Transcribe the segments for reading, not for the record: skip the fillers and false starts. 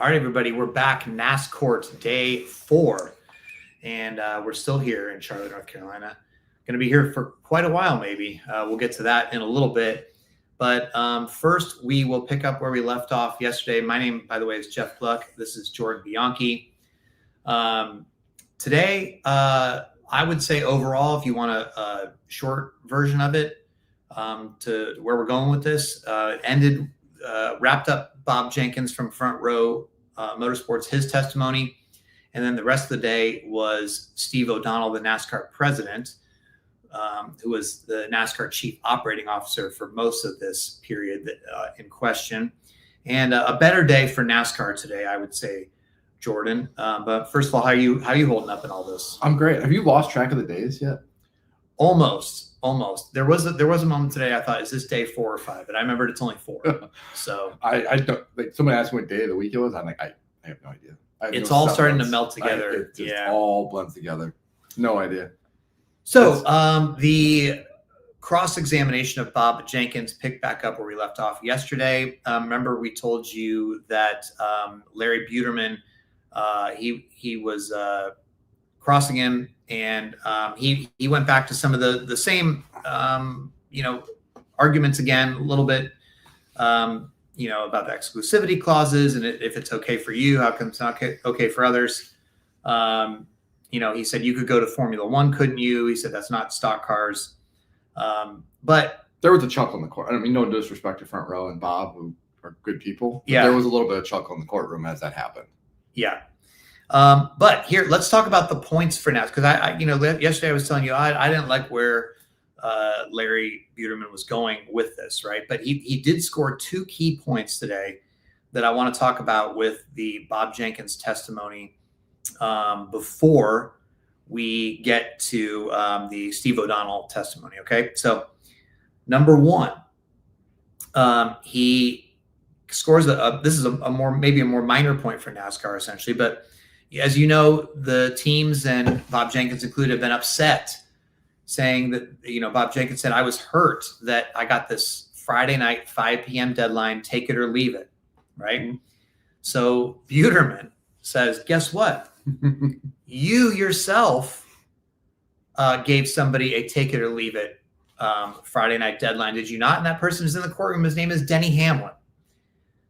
All right, everybody, we're back. NASCAR day 4, and we're still here in Charlotte, North Carolina. Going to be here for quite a while, maybe. We'll get to that in a little bit. But first, we will pick up where we left off yesterday. My name, by the way, is Jeff Gluck. This is Jordan Bianchi. Today, I would say overall, if you want a short version of it, to where we're going with this, wrapped up Bob Jenkins from Front Row Motorsports, his testimony. And then the rest of the day was Steve O'Donnell, the NASCAR president, who was the NASCAR chief operating officer for most of this period in question. And a better day for NASCAR today, I would say, Jordan. But first of all, how are you holding up in all this? I'm great. Have you lost track of the days yet? Almost. There was a moment today I thought, is this day 4 or 5? But I remembered it's only 4. So I don't. Like, somebody asked me what day of the week it was. I'm like, I have no idea. It's all starting to melt together. It all blends together. No idea. So the cross-examination of Bob Jenkins picked back up where we left off yesterday. Remember, we told you that Larry Buterman, he was crossing him, and he went back to some of the same arguments again, a little bit, about the exclusivity clauses and if it's okay for you, how come it's not okay for others. He said you could go to Formula One, couldn't you? He said that's not stock cars. But there was a chuckle in the court. I mean, no disrespect to Front Row and Bob, who are good people. Yeah, there was a little bit of chuckle in the courtroom as that happened. Yeah. But here, let's talk about the points for now, because yesterday I was telling you I didn't like where Larry Buterman was going with this, right? But he did score 2 key points today that I want to talk about with the Bob Jenkins testimony before we get to the Steve O'Donnell testimony. Okay, so number 1, he scores this is maybe a more minor point for NASCAR essentially, but as you know, the teams and Bob Jenkins included have been upset, saying that, Bob Jenkins said, I was hurt that I got this Friday night, 5 p.m. deadline, take it or leave it, right? Mm-hmm. So Buterman says, guess what? You yourself gave somebody a take it or leave it Friday night deadline, did you not? And that person is in the courtroom. His name is Denny Hamlin.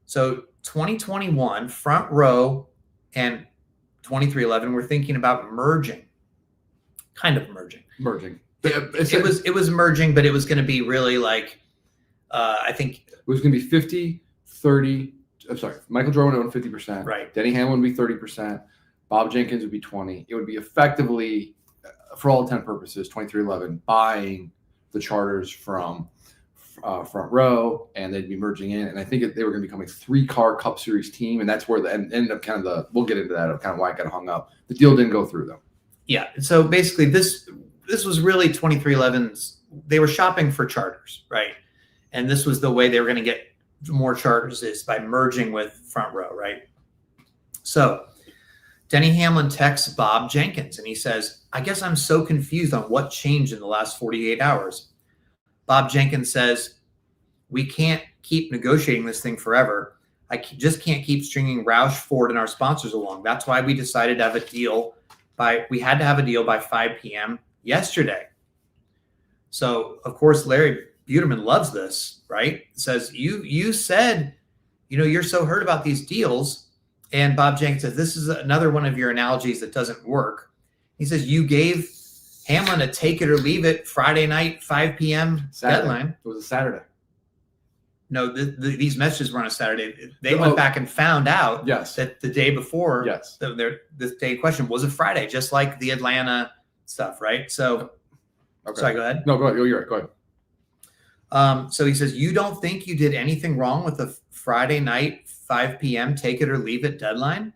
So 2021, Front Row and 2311, we're thinking about merging. It was merging, but it was going to be really like, I think it was going to be 50, 30. I'm sorry. Michael Jordan would own 50%. Right. Denny Hamlin would be 30%. Bob Jenkins would be 20. It would be effectively, for all intent purposes, 2311 buying the charters from Front Row, and they'd be merging in. And I think they were going to become a 3-car Cup Series team. And that's where the end up we'll get into that of kind of why it got hung up. The deal didn't go through though. Yeah. So basically this was really 2311's, they were shopping for charters, right? And this was the way they were going to get more charters, is by merging with Front Row, right? So Denny Hamlin texts Bob Jenkins and he says, I guess I'm so confused on what changed in the last 48 hours. Bob Jenkins says, we can't keep negotiating this thing forever. I just can't keep stringing Roush, Ford, and our sponsors along. That's why we decided to have a deal we had to have a deal by 5 p.m. yesterday. So, of course, Larry Buterman loves this, right? Says, you said, you're so hurt about these deals. And Bob Jenkins says, this is another one of your analogies that doesn't work. He says, you gave Hamlin a take it or leave it Friday night, 5 p.m. deadline. It was a Saturday. No, these messages were on a Saturday. They went back and found out that the day before, this day in question was a Friday, just like the Atlanta stuff, right? So, sorry, go ahead. No, go ahead. You're right. Go ahead. So he says, you don't think you did anything wrong with the Friday night, 5 p.m. take it or leave it deadline?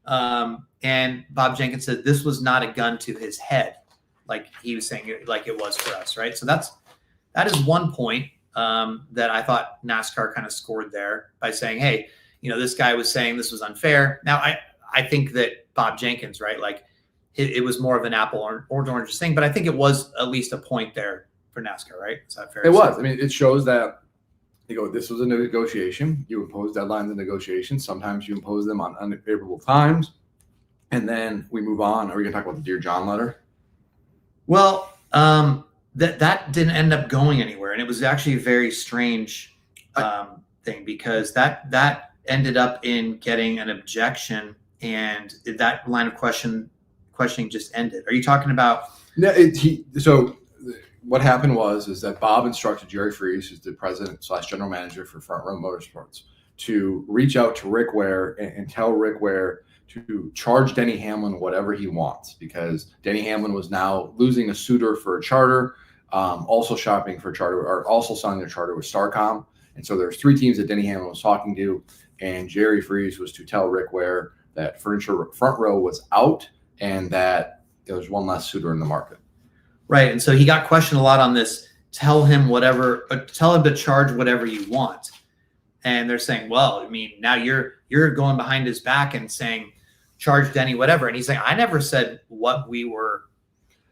And Bob Jenkins said this was not a gun to his head, like he was saying, like it was for us, right? So that is one point that I thought NASCAR kind of scored there by saying, hey, this guy was saying this was unfair. Now, I think that Bob Jenkins, right, like it was more of an apple or orange thing, but I think it was at least a point there for NASCAR, right? Is that fair? It was. I mean, it shows that They go, this was a negotiation. You impose deadlines in negotiations. Sometimes you impose them on unfavorable times. And then we move on. Are we going to talk about the Dear John letter? Well, that didn't end up going anywhere. And it was actually a very strange thing, because that ended up in getting an objection, and that line of questioning just ended. Are you talking about? No, so what happened is that Bob instructed Jerry Freese, who's the president / general manager for Front Row Motorsports, to reach out to Rick Ware and tell Rick Ware to charge Denny Hamlin whatever he wants, because Denny Hamlin was now losing a suitor for a charter, also shopping for a charter, or also signing their charter with Starcom. And so there's 3 teams that Denny Hamlin was talking to, and Jerry Freese was to tell Rick Ware that Front Row was out and that there was one less suitor in the market. Right. And so he got questioned a lot on this. Tell him to charge whatever you want. And they're saying, well, I mean, now you're going behind his back and saying, charge Denny whatever. And he's saying, I never said what we were,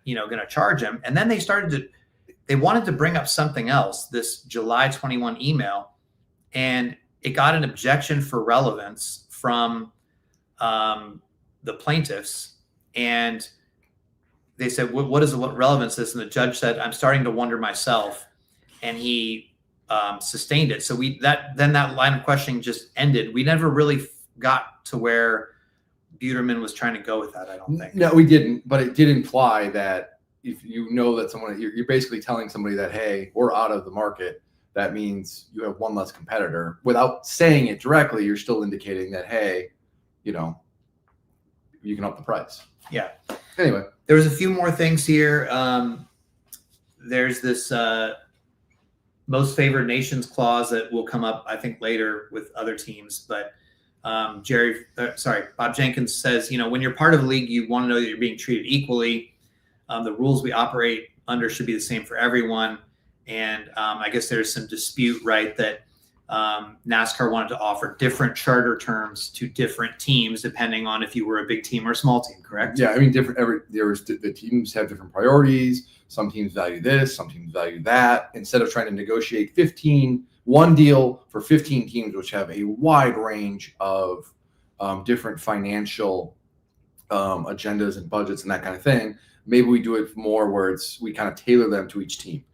going to charge him. And then they wanted to bring up something else, this July 21 email, and it got an objection for relevance from the plaintiffs. And they said, what is the relevance of this? And the judge said, I'm starting to wonder myself. And he sustained it. So then that line of questioning just ended. We never really got to where Buterman was trying to go with that, I don't think. No, we didn't. But it did imply that if you know that someone, you're basically telling somebody that, hey, we're out of the market. That means you have one less competitor. Without saying it directly, you're still indicating that, hey, you can up the price. Yeah. Anyway. There was a few more things here. There's this most favored nations clause that will come up, I think, later with other teams. But Bob Jenkins says, when you're part of a league, you want to know that you're being treated equally. The rules we operate under should be the same for everyone. And I guess there's some dispute, right, that NASCAR wanted to offer different charter terms to different teams depending on if you were a big team or a small team, correct? Yeah, I mean, the teams have different priorities. Some teams value this, some teams value that. Instead of trying to negotiate one deal for 15 teams, which have a wide range of different financial agendas and budgets and that kind of thing, maybe we do it more where we kind of tailor them to each team.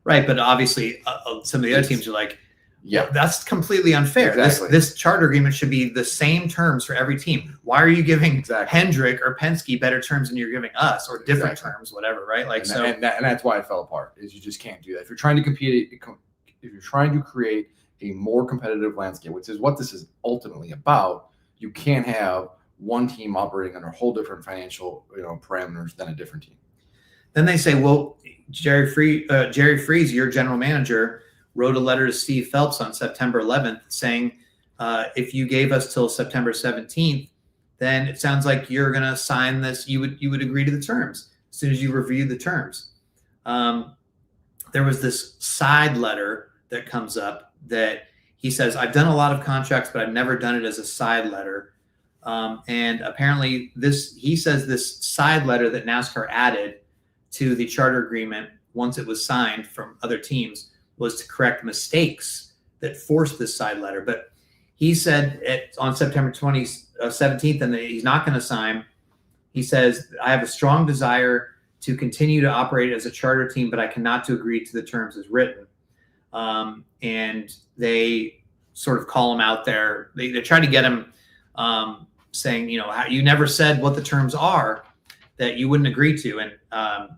Right, but obviously some of the other teams are like, yeah, that's completely unfair. Exactly. This charter agreement should be the same terms for every team. Why are you giving Hendrick or Penske better terms than you're giving us, or different terms, whatever, right? And that's why it fell apart. Is you just can't do that. If you're trying to compete, if you're trying to create a more competitive landscape, which is what this is ultimately about, you can't have one team operating under whole different financial parameters than a different team. Then they say, well, Jerry Freese, your general manager, wrote a letter to Steve Phelps on September 11th saying, if you gave us till September 17th, then it sounds like you're going to sign this. You would agree to the terms as soon as you review the terms. There was this side letter that comes up that he says, I've done a lot of contracts, but I've never done it as a side letter. And apparently he says this side letter that NASCAR added to the charter agreement once it was signed from other teams was to correct mistakes that forced this side letter. But he said on September 17th, and that he's not going to sign. He says, I have a strong desire to continue to operate as a charter team, but I cannot to agree to the terms as written. And they sort of call him out there. They try to get him saying, you never said what the terms are that you wouldn't agree to. And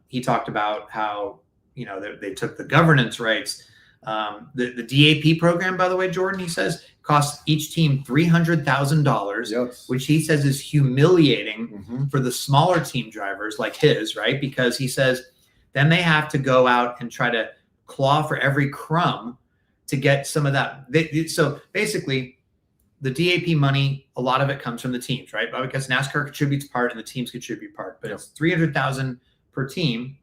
he talked about how, they took the governance rights. The DAP program, by the way, Jordan, he says, costs each team $300,000, yes, which he says is humiliating for the smaller team drivers like his, right? Because he says then they have to go out and try to claw for every crumb to get some of that. So basically, the DAP money, a lot of it comes from the teams, right? But because NASCAR contributes part and the teams contribute part, but it's $300,000 per team.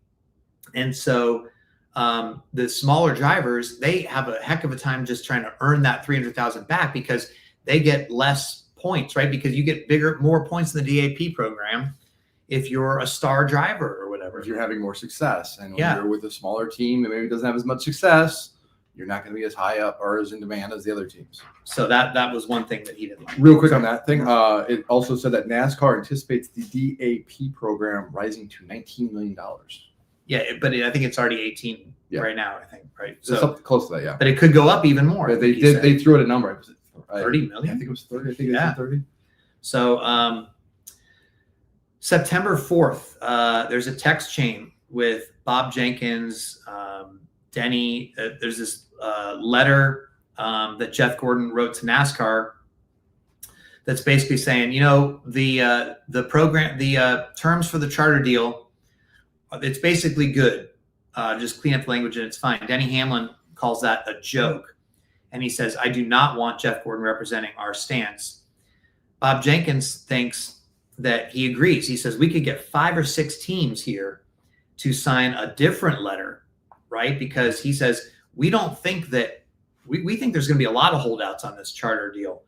And so the smaller drivers, they have a heck of a time just trying to earn that $300,000 back because they get less points, right? Because you get more points in the DAP program if you're a star driver or whatever. If you're having more success. And when you're with a smaller team that maybe doesn't have as much success, you're not going to be as high up or as in demand as the other teams. So that was one thing that he didn't like. Real quick on that thing, it also said that NASCAR anticipates the DAP program rising to $19 million. Yeah, but I think it's already 18 right now. I think right. So it's up close to that, yeah. But it could go up even more. But they threw it a number. Was it 30 million? I think it was 30. I think it was 30. So September 4th, there's a text chain with Bob Jenkins, Denny. There's this letter that Jeff Gordon wrote to NASCAR that's basically saying, the program, the terms for the charter deal, it's basically good. Just clean up the language and it's fine. Denny Hamlin calls that a joke. And he says, I do not want Jeff Gordon representing our stance. Bob Jenkins thinks that he agrees. He says, we could get 5 or 6 teams here to sign a different letter, right? Because he says, we don't think that, we think there's going to be a lot of holdouts on this charter deal,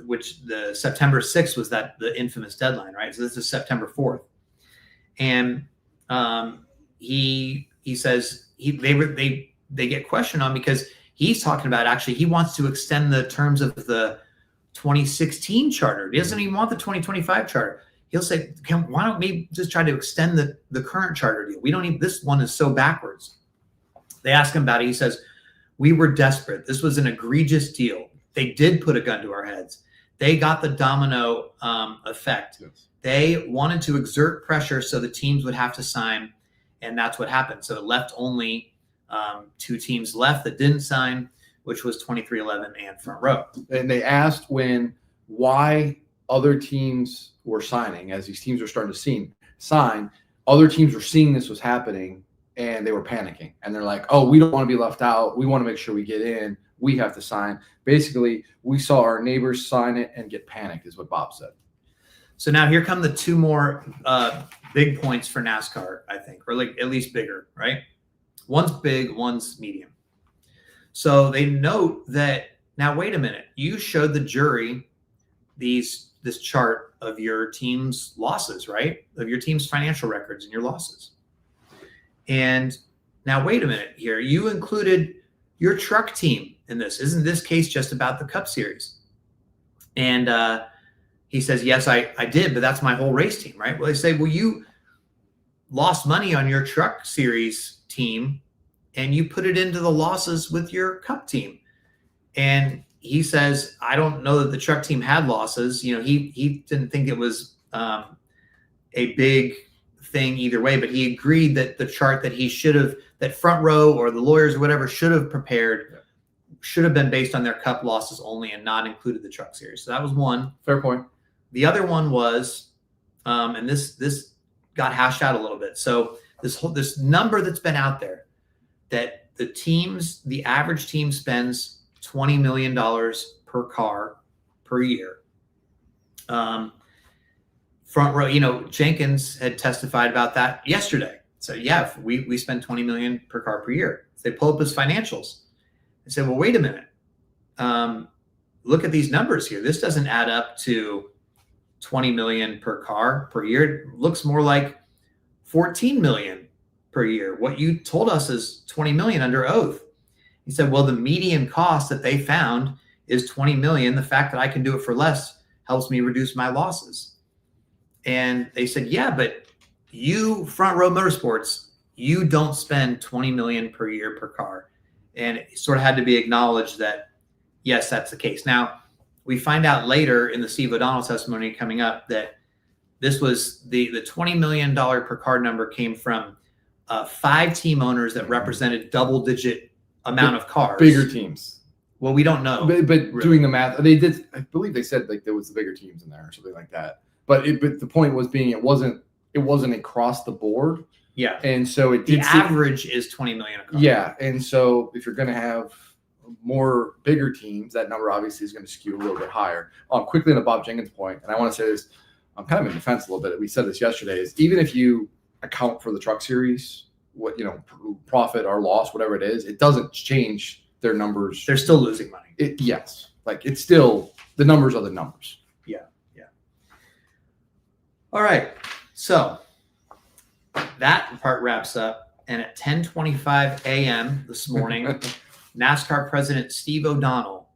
which the September 6th was the infamous deadline, right? So this is September 4th. And he says they get questioned on because he's talking about actually he wants to extend the terms of the 2016 charter. He doesn't even want the 2025 charter. He'll say, why don't we just try to extend the current charter deal? We don't need, this one is so backwards. They ask him about it. He says, we were desperate. This was an egregious deal. They did put a gun to our heads. They got the domino effect. Yes. They wanted to exert pressure so the teams would have to sign, and that's what happened. So it left only 2 teams left that didn't sign, which was 2311 and Front Row. And they asked why other teams were signing, as these teams were starting to sign. Other teams were seeing this was happening, and they were panicking. And they're like, oh, we don't want to be left out. We want to make sure we get in. We have to sign. Basically, we saw our neighbors sign it and get panicked, is what Bob said. So now here come the 2 more big points for NASCAR, I think, or like at least bigger, right? One's big, one's medium. So they note that, now wait a minute, you showed the jury this chart of your team's losses, right? Of your team's financial records and your losses. And now wait a minute here, you included your truck team in this. Isn't this case just about the Cup Series? And he says, yes, I did, but that's my whole race team, right? Well, they say, well, you lost money on your truck series team and you put it into the losses with your Cup team. And he says, I don't know that the truck team had losses. He didn't think it was a big thing either way, but he agreed that the chart that that Front Row or the lawyers or whatever should have prepared should have been based on their Cup losses only and not included the truck series. So that was one. Fair point. The other one was, and this got hashed out a little bit. So this number that's been out there, that the average team spends $20 million per car per year. Front Row, Jenkins had testified about that yesterday. So yeah, we spend $20 million per car per year. So they pull up his financials and say, well, wait a minute. Look at these numbers here. This doesn't add up to 20 million per car per year. It looks more like 14 million per year. What you told us is 20 million under oath. He said, well, the median cost that they found is 20 million. The fact that I can do it for less helps me reduce my losses. And they said, yeah, but you, Front Row Motorsports, you don't spend 20 million per year per car. And it sort of had to be acknowledged that, yes, that's the case. Now, we find out later in the Steve O'Donnell testimony coming up that this was the $20 million per car number came from 5 team owners that represented double-digit amount of cars. Bigger teams. Well, we don't know. But really, doing the math, they did. I believe they said like there was the bigger teams in there or something like that. But the point was being it wasn't across the board. Yeah. And so the average is 20 million a car. Yeah. And so if you're going to have more bigger teams, that number obviously is going to skew a little bit higher. Quickly on the Bob Jenkins point, and I want to say this, I'm kind of in defense a little bit. We said this yesterday, is even if you account for the truck series, what profit or loss, whatever it is, it doesn't change their numbers. They're still losing money. Yes. Like it's still, the numbers are the numbers. Yeah. Yeah. All right. So that part wraps up. And at 10:25 a.m. this morning, NASCAR President Steve O'Donnell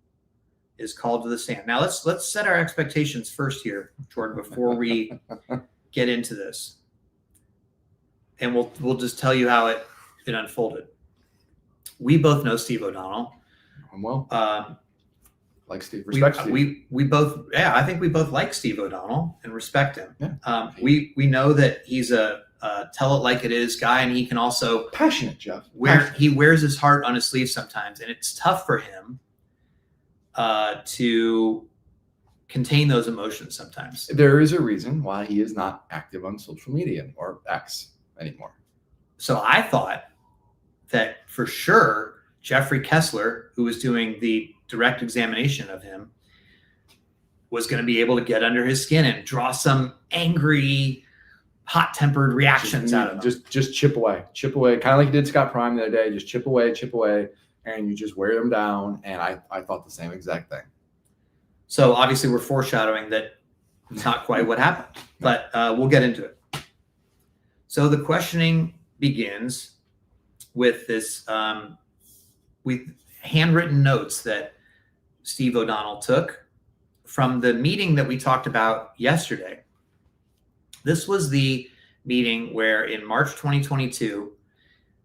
is called to the stand. Now let's set our expectations first here, Jordan, before we get into this, and we'll just tell you how it unfolded. We both know Steve O'Donnell. Well, like Steve, respect Steve. We both, yeah, I think we both like Steve O'Donnell and respect him. Yeah. We know that he's a tell it like it is guy, and he can also passionate, Jeff. He wears his heart on his sleeve sometimes, and it's tough for him to contain those emotions sometimes. There is a reason why he is not active on social media or X anymore. So I thought that for sure Jeffrey Kessler, who was doing the direct examination of him, was going to be able to get under his skin and draw some angry, hot-tempered reactions out of him. Just chip away, kind of like you did Scott Prime the other day. Just chip away, and you just wear them down. And I thought the same exact thing. So obviously we're foreshadowing that it's not quite what happened, but we'll get into it. So the questioning begins with this with handwritten notes that Steve O'Donnell took from the meeting that we talked about yesterday. This was the meeting where in March 2022,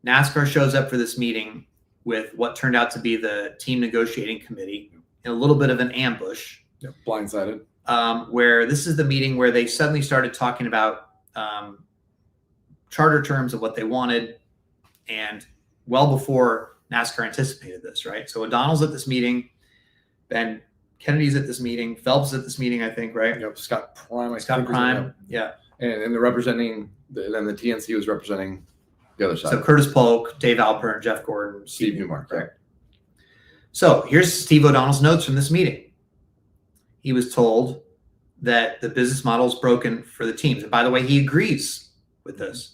NASCAR shows up for this meeting with what turned out to be the team negotiating committee in a little bit of an ambush. Yeah, blindsided. Where this is the meeting where they suddenly started talking about charter terms of what they wanted, and well before NASCAR anticipated this, right? So O'Donnell's at this meeting, Ben Kennedy's at this meeting, Phelps is at this meeting, I think, right? Yep, Scott Prime. Scott Prime, yeah. And they're representing, then the TNC was representing the other side. So Curtis Polk, Dave Alpern, Jeff Gordon, Steve Newmark, right? So here's Steve O'Donnell's notes from this meeting. He was told that the business model is broken for the teams. And by the way, he agrees with this.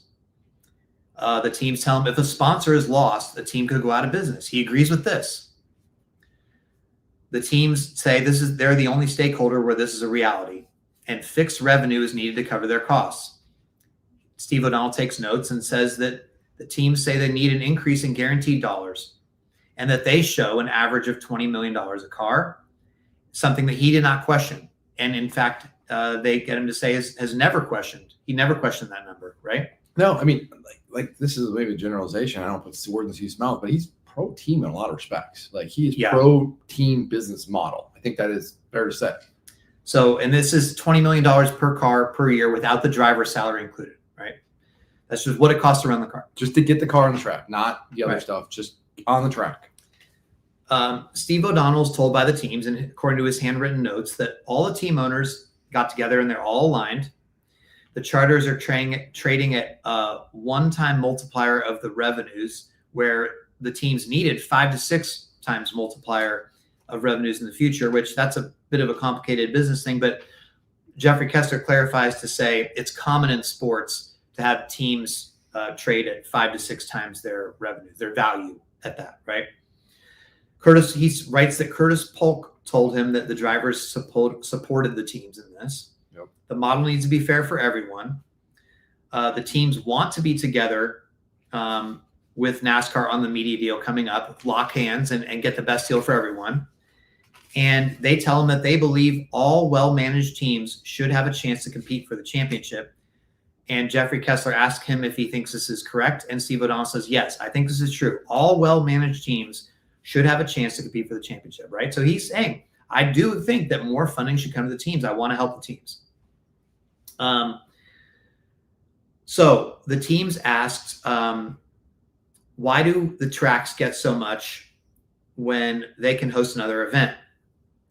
The teams tell him if a sponsor is lost, the team could go out of business. He agrees with this. The teams say they're the only stakeholder where this is a reality, and fixed revenue is needed to cover their costs. Steve O'Donnell takes notes and says that the teams say they need an increase in guaranteed dollars, and that they show an average of $20 million a car, something that he did not question. And in fact, they get him to say has never questioned. He never questioned that number, right? No, I mean, like this is maybe a generalization. I don't put words in Steve's mouth, but he's pro-team in a lot of respects. Like he is pro-team business model. I think that is fair to say. So, and this is $20 million per car per year without the driver's salary included, right? That's just what it costs to run the car. Just to get the car on the track, not the other stuff, just on the track. Steve O'Donnell's told by the teams, and according to his handwritten notes, that all the team owners got together and they're all aligned. The charters are trading at a one-time multiplier of the revenues, where the teams needed 5 to 6 times multiplier of revenues in the future, which that's a bit of a complicated business thing. But Jeffrey Kessler clarifies to say it's common in sports to have teams trade at 5 to 6 times their revenue, their value at that, right? He writes that Curtis Polk told him that the drivers supported the teams in this. Yep. The model needs to be fair for everyone. The teams want to be together with NASCAR on the media deal coming up, lock hands and get the best deal for everyone. And they tell him that they believe all well-managed teams should have a chance to compete for the championship. And Jeffrey Kessler asked him if he thinks this is correct. And Steve O'Donnell says, yes, I think this is true. All well-managed teams should have a chance to compete for the championship, right? So he's saying, I do think that more funding should come to the teams. I want to help the teams. So the teams asked, why do the tracks get so much when they can host another event?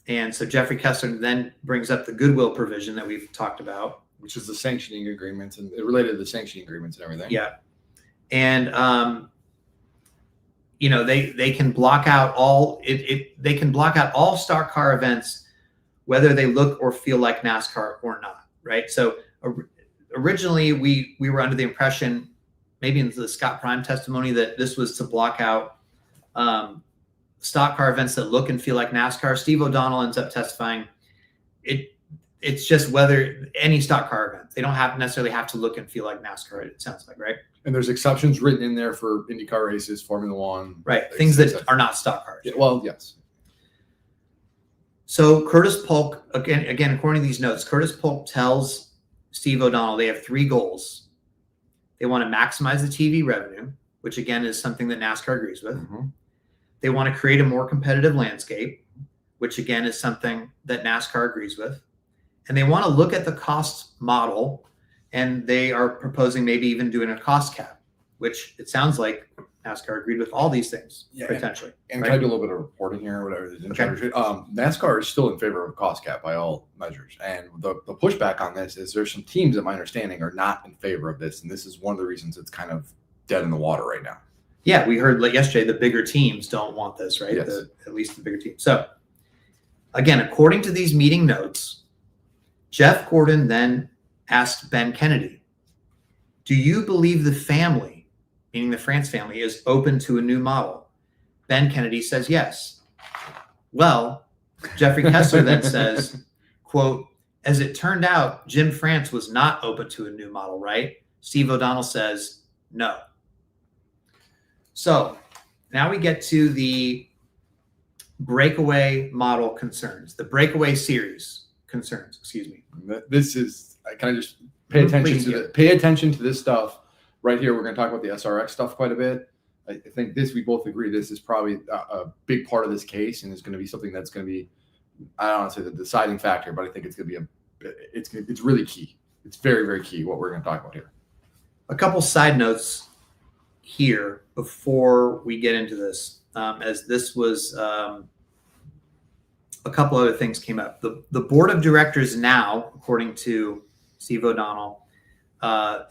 And so Jeffrey Kessler then brings up the goodwill provision that we've talked about, which is the sanctioning agreements, and it related to the sanctioning agreements and everything. Yeah. And, they can block out they can block out all stock car events, whether they look or feel like NASCAR or not, right? So originally we were under the impression, maybe in the Scott Prime testimony, that this was to block out stock car events that look and feel like NASCAR. Steve O'Donnell ends up testifying it's just whether any stock car event, they don't necessarily have to look and feel like NASCAR, it sounds like, right? And there's exceptions written in there for IndyCar races, Formula One. Right. Things that are not stock cars. Yeah, well, yes. So Curtis Polk, again, according to these notes, Curtis Polk tells Steve O'Donnell they have 3 goals. They want to maximize the TV revenue, which again is something that NASCAR agrees with. Mm-hmm. They want to create a more competitive landscape, which again is something that NASCAR agrees with. And they want to look at the cost model, and they are proposing maybe even doing a cost cap, which it sounds like NASCAR agreed with all these things, potentially. And right? can I do a little bit of reporting here or whatever? NASCAR is still in favor of a cost cap by all measures. And the pushback on this is there's some teams, in my understanding, are not in favor of this. And this is one of the reasons it's kind of dead in the water right now. Yeah, we heard yesterday the bigger teams don't want this, right? Yes. At least the bigger teams. So, again, according to these meeting notes, Jeff Gordon then asked Ben Kennedy, do you believe the family, meaning the France family, is open to a new model? Ben Kennedy says yes. Well, Jeffrey Kessler then says, quote, as it turned out, Jim France was not open to a new model, right? Steve O'Donnell says no. So now we get to the breakaway model concerns, the breakaway series concerns, excuse me. This is, can I just pay attention to this stuff right here? We're going to talk about the SRX stuff quite a bit. I think we both agree this is probably a big part of this case, and it's going to be something that's going to be, I don't want to say the deciding factor, but I think it's going to be it's really key. It's very, very key what we're going to talk about here. A couple side notes here before we get into this, as this was a couple other things came up. The board of directors now, according to Steve O'Donnell,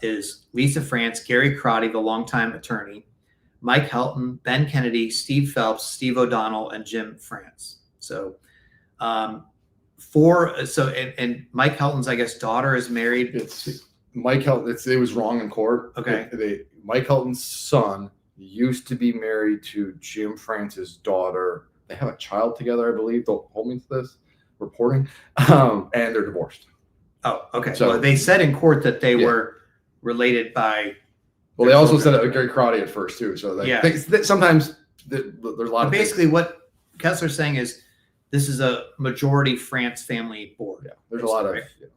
is Lisa France, Gary Crotty, the longtime attorney, Mike Helton, Ben Kennedy, Steve Phelps, Steve O'Donnell, and Jim France. So, and Mike Helton's, I guess, daughter is married. It's Mike Helton. It was wrong in court. Okay. Mike Helton's son used to be married to Jim France's daughter. They have a child together, I believe. Don't hold me to this reporting. And they're divorced. Oh, okay. So they said in court that they were related by. Well, they also said it with Gary Crotty at first too. So sometimes there's a lot of basically what Kessler's saying is this is a majority France family board. Yeah, there's a lot of. Right? Yeah.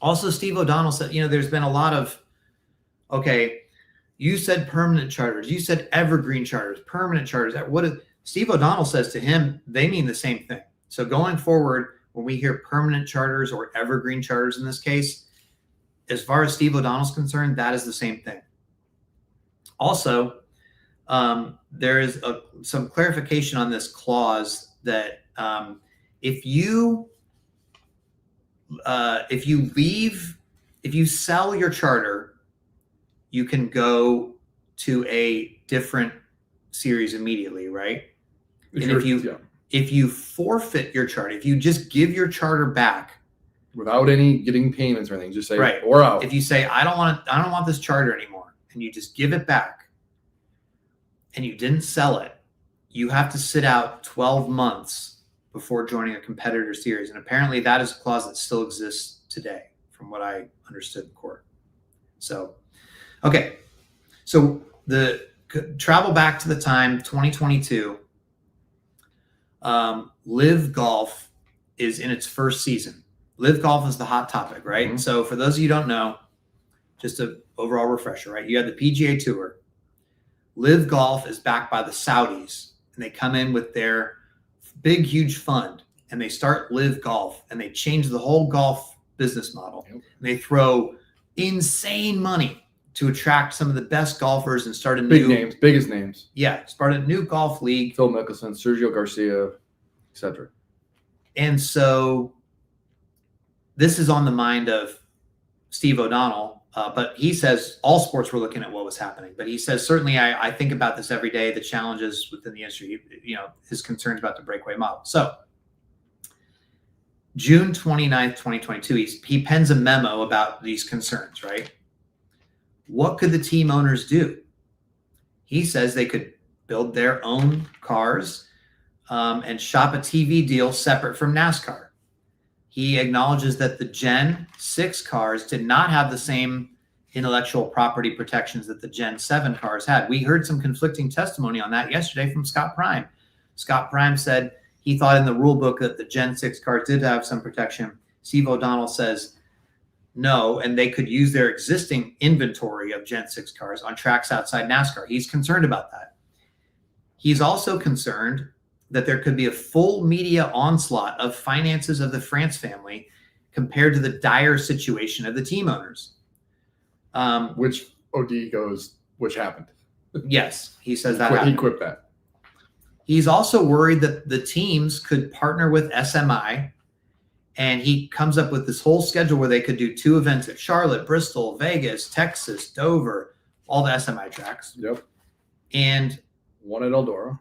Also, Steve O'Donnell said, there's been a lot of, you said permanent charters, you said evergreen charters, permanent charters. Steve O'Donnell says to him, they mean the same thing. So going forward, when we hear permanent charters or evergreen charters in this case, as far as Steve O'Donnell's concerned, that is the same thing. Also, there is some clarification on this clause that if you sell your charter, you can go to a different series immediately, right? If you forfeit your charter, if you just give your charter back without any getting payments or anything, just say right, or out. If you say I don't want this charter anymore, and you just give it back, and you didn't sell it, you have to sit out 12 months before joining a competitor series. And apparently that is a clause that still exists today, from what I understood in court. So, okay. So the travel back to the time 2022, Live Golf is in its first season. Live Golf is the hot topic, right? Mm-hmm. So for those of you who don't know, just an overall refresher, right? You have the PGA Tour. Live Golf is backed by the Saudis, and they come in with their big, huge fund, and they start Live Golf, and they change the whole golf business model. Yep. And they throw insane money to attract some of the best golfers and start a biggest names. Yeah, start a new golf league. Phil Mickelson, Sergio Garcia, etc. And so this is on the mind of Steve O'Donnell, but he says all sports were looking at what was happening. But he says, certainly I think about this every day, the challenges within the industry, his concerns about the breakaway model. So June 29th, 2022, he pens a memo about these concerns, right? What could the team owners do? He says they could build their own cars and shop a TV deal separate from NASCAR. He acknowledges that the Gen 6 cars did not have the same intellectual property protections that the Gen 7 cars had. We heard some conflicting testimony on that yesterday from Scott Prime. Scott Prime said he thought in the rule book that the Gen 6 cars did have some protection. Steve O'Donnell says no, and they could use their existing inventory of Gen 6 cars on tracks outside NASCAR. He's concerned about that. He's also concerned that there could be a full media onslaught of finances of the France family compared to the dire situation of the team owners. Which OD goes, which happened. Yes, he says that He happened. quipped that. He's also worried that the teams could partner with SMI, and he comes up with this whole schedule where they could do 2 events at Charlotte, Bristol, Vegas, Texas, Dover, all the SMI tracks. Yep. And one at Eldora.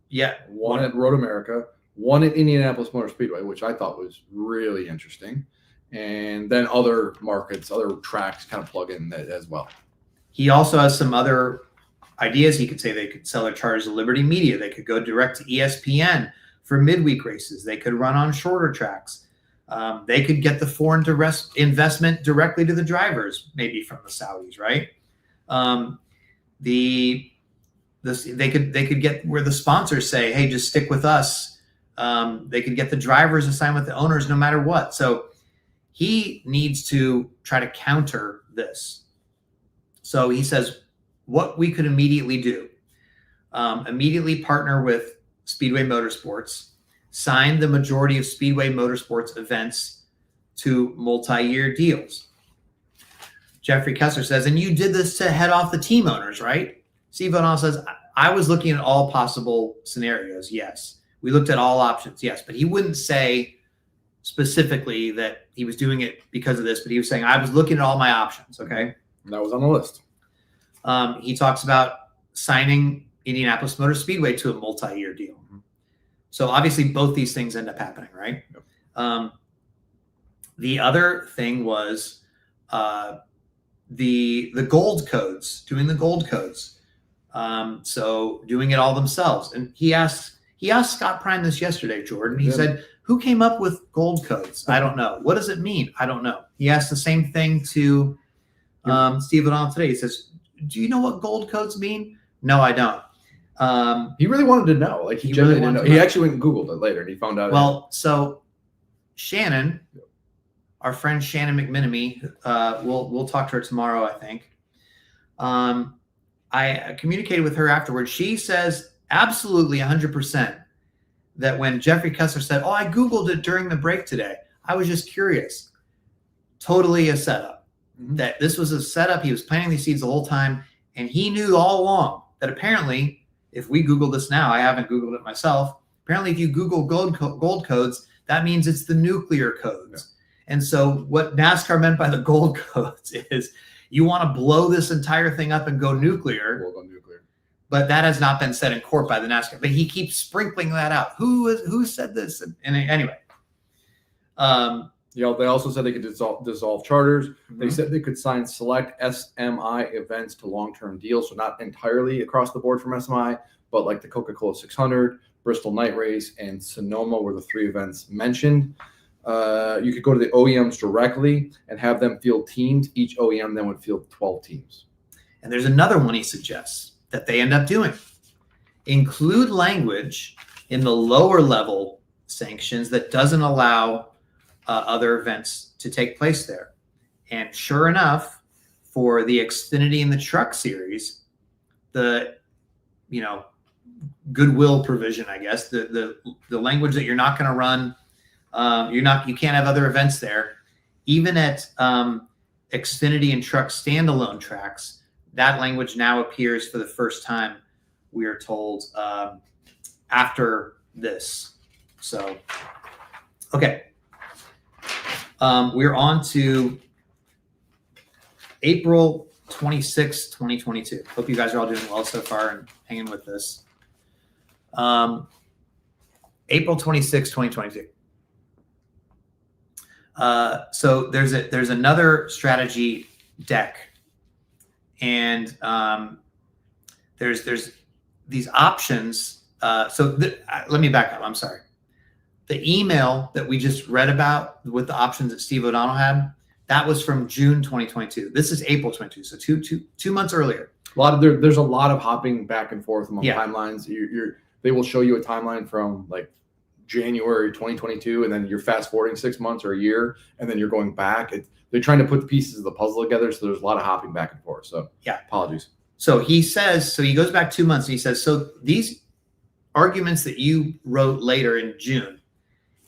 Yeah. One at Road America. One at Indianapolis Motor Speedway, which I thought was really interesting. And then other markets, other tracks kind of plug in as well. He also has some other ideas. He could say they could sell their charters to Liberty Media. They could go direct to ESPN for midweek races. They could run on shorter tracks. They could get the foreign investment directly to the drivers, maybe from the Saudis, right? They could get where the sponsors say, "Hey, just stick with us." They could get the drivers to sign with the owners no matter what. So he needs to try to counter this. So he says what we could immediately do: immediately partner with Speedway Motorsports, sign the majority of Speedway Motorsports events to multi-year deals. Jeffrey Kessler says, and you did this to head off the team owners, right? Steve O'Donnell says, I was looking at all possible scenarios. Yes. We looked at all options. Yes. But he wouldn't say specifically that he was doing it because of this, but he was saying, I was looking at all my options. Okay. And that was on the list. He talks about signing Indianapolis Motor Speedway to a multi-year deal. Mm-hmm. So obviously both these things end up happening, right? Yep. The other thing was the gold codes, doing the gold codes. So doing it all themselves. And he asked Scott Prime this yesterday, Jordan. He said, who came up with gold codes? I don't know. What does it mean? I don't know. He asked the same thing to Steve O'Donnell today. He says, do you know what gold codes mean? No, I don't. He really wanted to know. Like he really didn't know. He actually went and Googled it later and he found out. Well, so Shannon, our friend Shannon McMenemy, we'll talk to her tomorrow, I think. I communicated with her afterwards. She says absolutely 100% that when Jeffrey Kessler said, I Googled it during the break today, I was just curious. Totally a setup. Mm-hmm. That this was a setup. He was planting these seeds the whole time. And he knew all along that apparently, if we Google this now, I haven't Googled it myself. Apparently, if you Google gold codes, that means it's the nuclear codes. Yeah. And so what NASCAR meant by the gold codes is you want to blow this entire thing up and go nuclear. We'll go nuclear. But that has not been said in court by the NASCAR. But he keeps sprinkling that out. Who said this? And anyway. They also said they could dissolve charters. Mm-hmm. They said they could sign select SMI events to long-term deals. So not entirely across the board from SMI, but like the Coca-Cola 600, Bristol Night Race, and Sonoma were the 3 events mentioned. You could go to the OEMs directly and have them field teams. Each OEM then would field 12 teams. And there's another one he suggests that they end up doing. Include language in the lower level sanctions that doesn't allow other events to take place there. And sure enough, for the Xfinity and the Truck Series, the goodwill provision, I guess, the language that you're not going to run, you can't have other events there. Even at Xfinity and Truck standalone tracks, that language now appears for the first time, we are told, after this. So, okay. We're on to April 26, 2022. Hope you guys are all doing well so far and hanging with this. April 26, 2022. So there's another strategy deck, and there's these options. Let me back up. I'm sorry. The email that we just read about with the options that Steve O'Donnell had, That was from June 2022. This is April 22, so two months earlier. There's a lot of hopping back and forth among Yeah. timelines. They will show you a timeline from like January 2022, and then you're fast forwarding 6 months or a year, and then you're going back. They're trying to put the pieces of the puzzle together, so there's a lot of hopping back and forth. So yeah, apologies. So he says, so he goes back 2 months and he says, so these arguments that you wrote later in June,